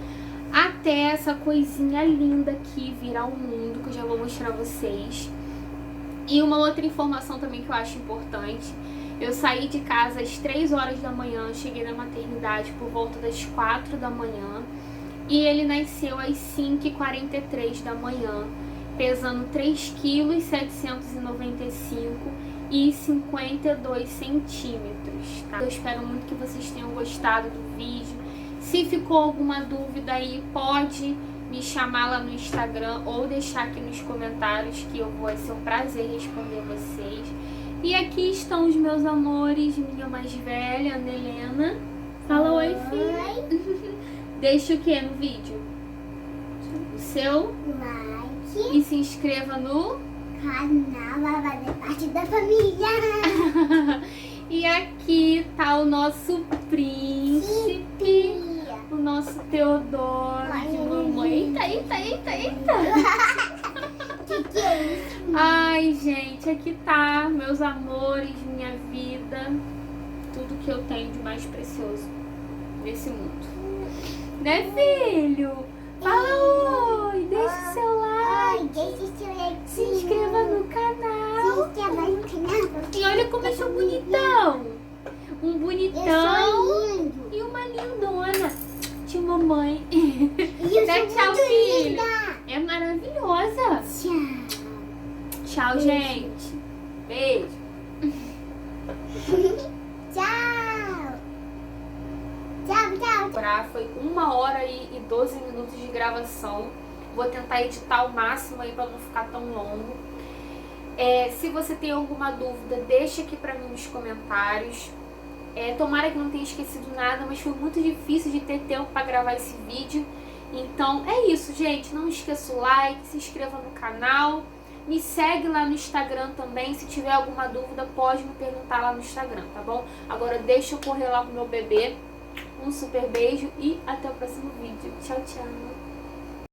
até essa coisinha linda aqui virar o mundo, que eu já vou mostrar pra vocês. E uma outra informação também que eu acho importante, eu saí de casa às 3 horas da manhã, cheguei na maternidade por volta das 4 da manhã e ele nasceu às 5h43 da manhã, pesando 3,795 kg e 52 centímetros, tá? Eu espero muito que vocês tenham gostado do vídeo. Se ficou alguma dúvida aí, pode me chamar lá no Instagram ou deixar aqui nos comentários que vai ser um prazer responder vocês. E aqui estão os meus amores, minha mais velha, Ana Helena. Fala oi, filha. Deixa o que no vídeo? O seu Like, e se inscreva no canal, vai fazer parte da família. E aqui tá o nosso príncipe, o nosso Teodoro de mamãe. Eita. Que é isso? Ai, gente, aqui tá, meus amores, minha vida, tudo que eu tenho de mais precioso nesse mundo. Né, filho? Fala oi, deixa o seu like, Oi, deixa o seu like. se inscreva no canal. Se inscreva no canal. E olha como eu sou bonitão. Um Eu bonitão sou lindo. e uma lindona de mamãe. E eu Dá sou tchau, muito filho. linda. É maravilhosa. Tchau. Tchau, gente. Beijo. Tchau. Tchau. Foi 1h e 12 minutos de gravação. Vou tentar editar ao máximo aí pra não ficar tão longo. Se você tem alguma dúvida, deixa aqui pra mim nos comentários. Tomara que não tenha esquecido nada, mas foi muito difícil de ter tempo pra gravar esse vídeo. Então é isso, gente. Não esqueça o like, se inscreva no canal. Me segue lá no Instagram também. Se tiver alguma dúvida, pode me perguntar lá no Instagram, tá bom? Agora deixa eu correr lá com o meu bebê. Um super beijo e até o próximo vídeo. Tchau, tchau.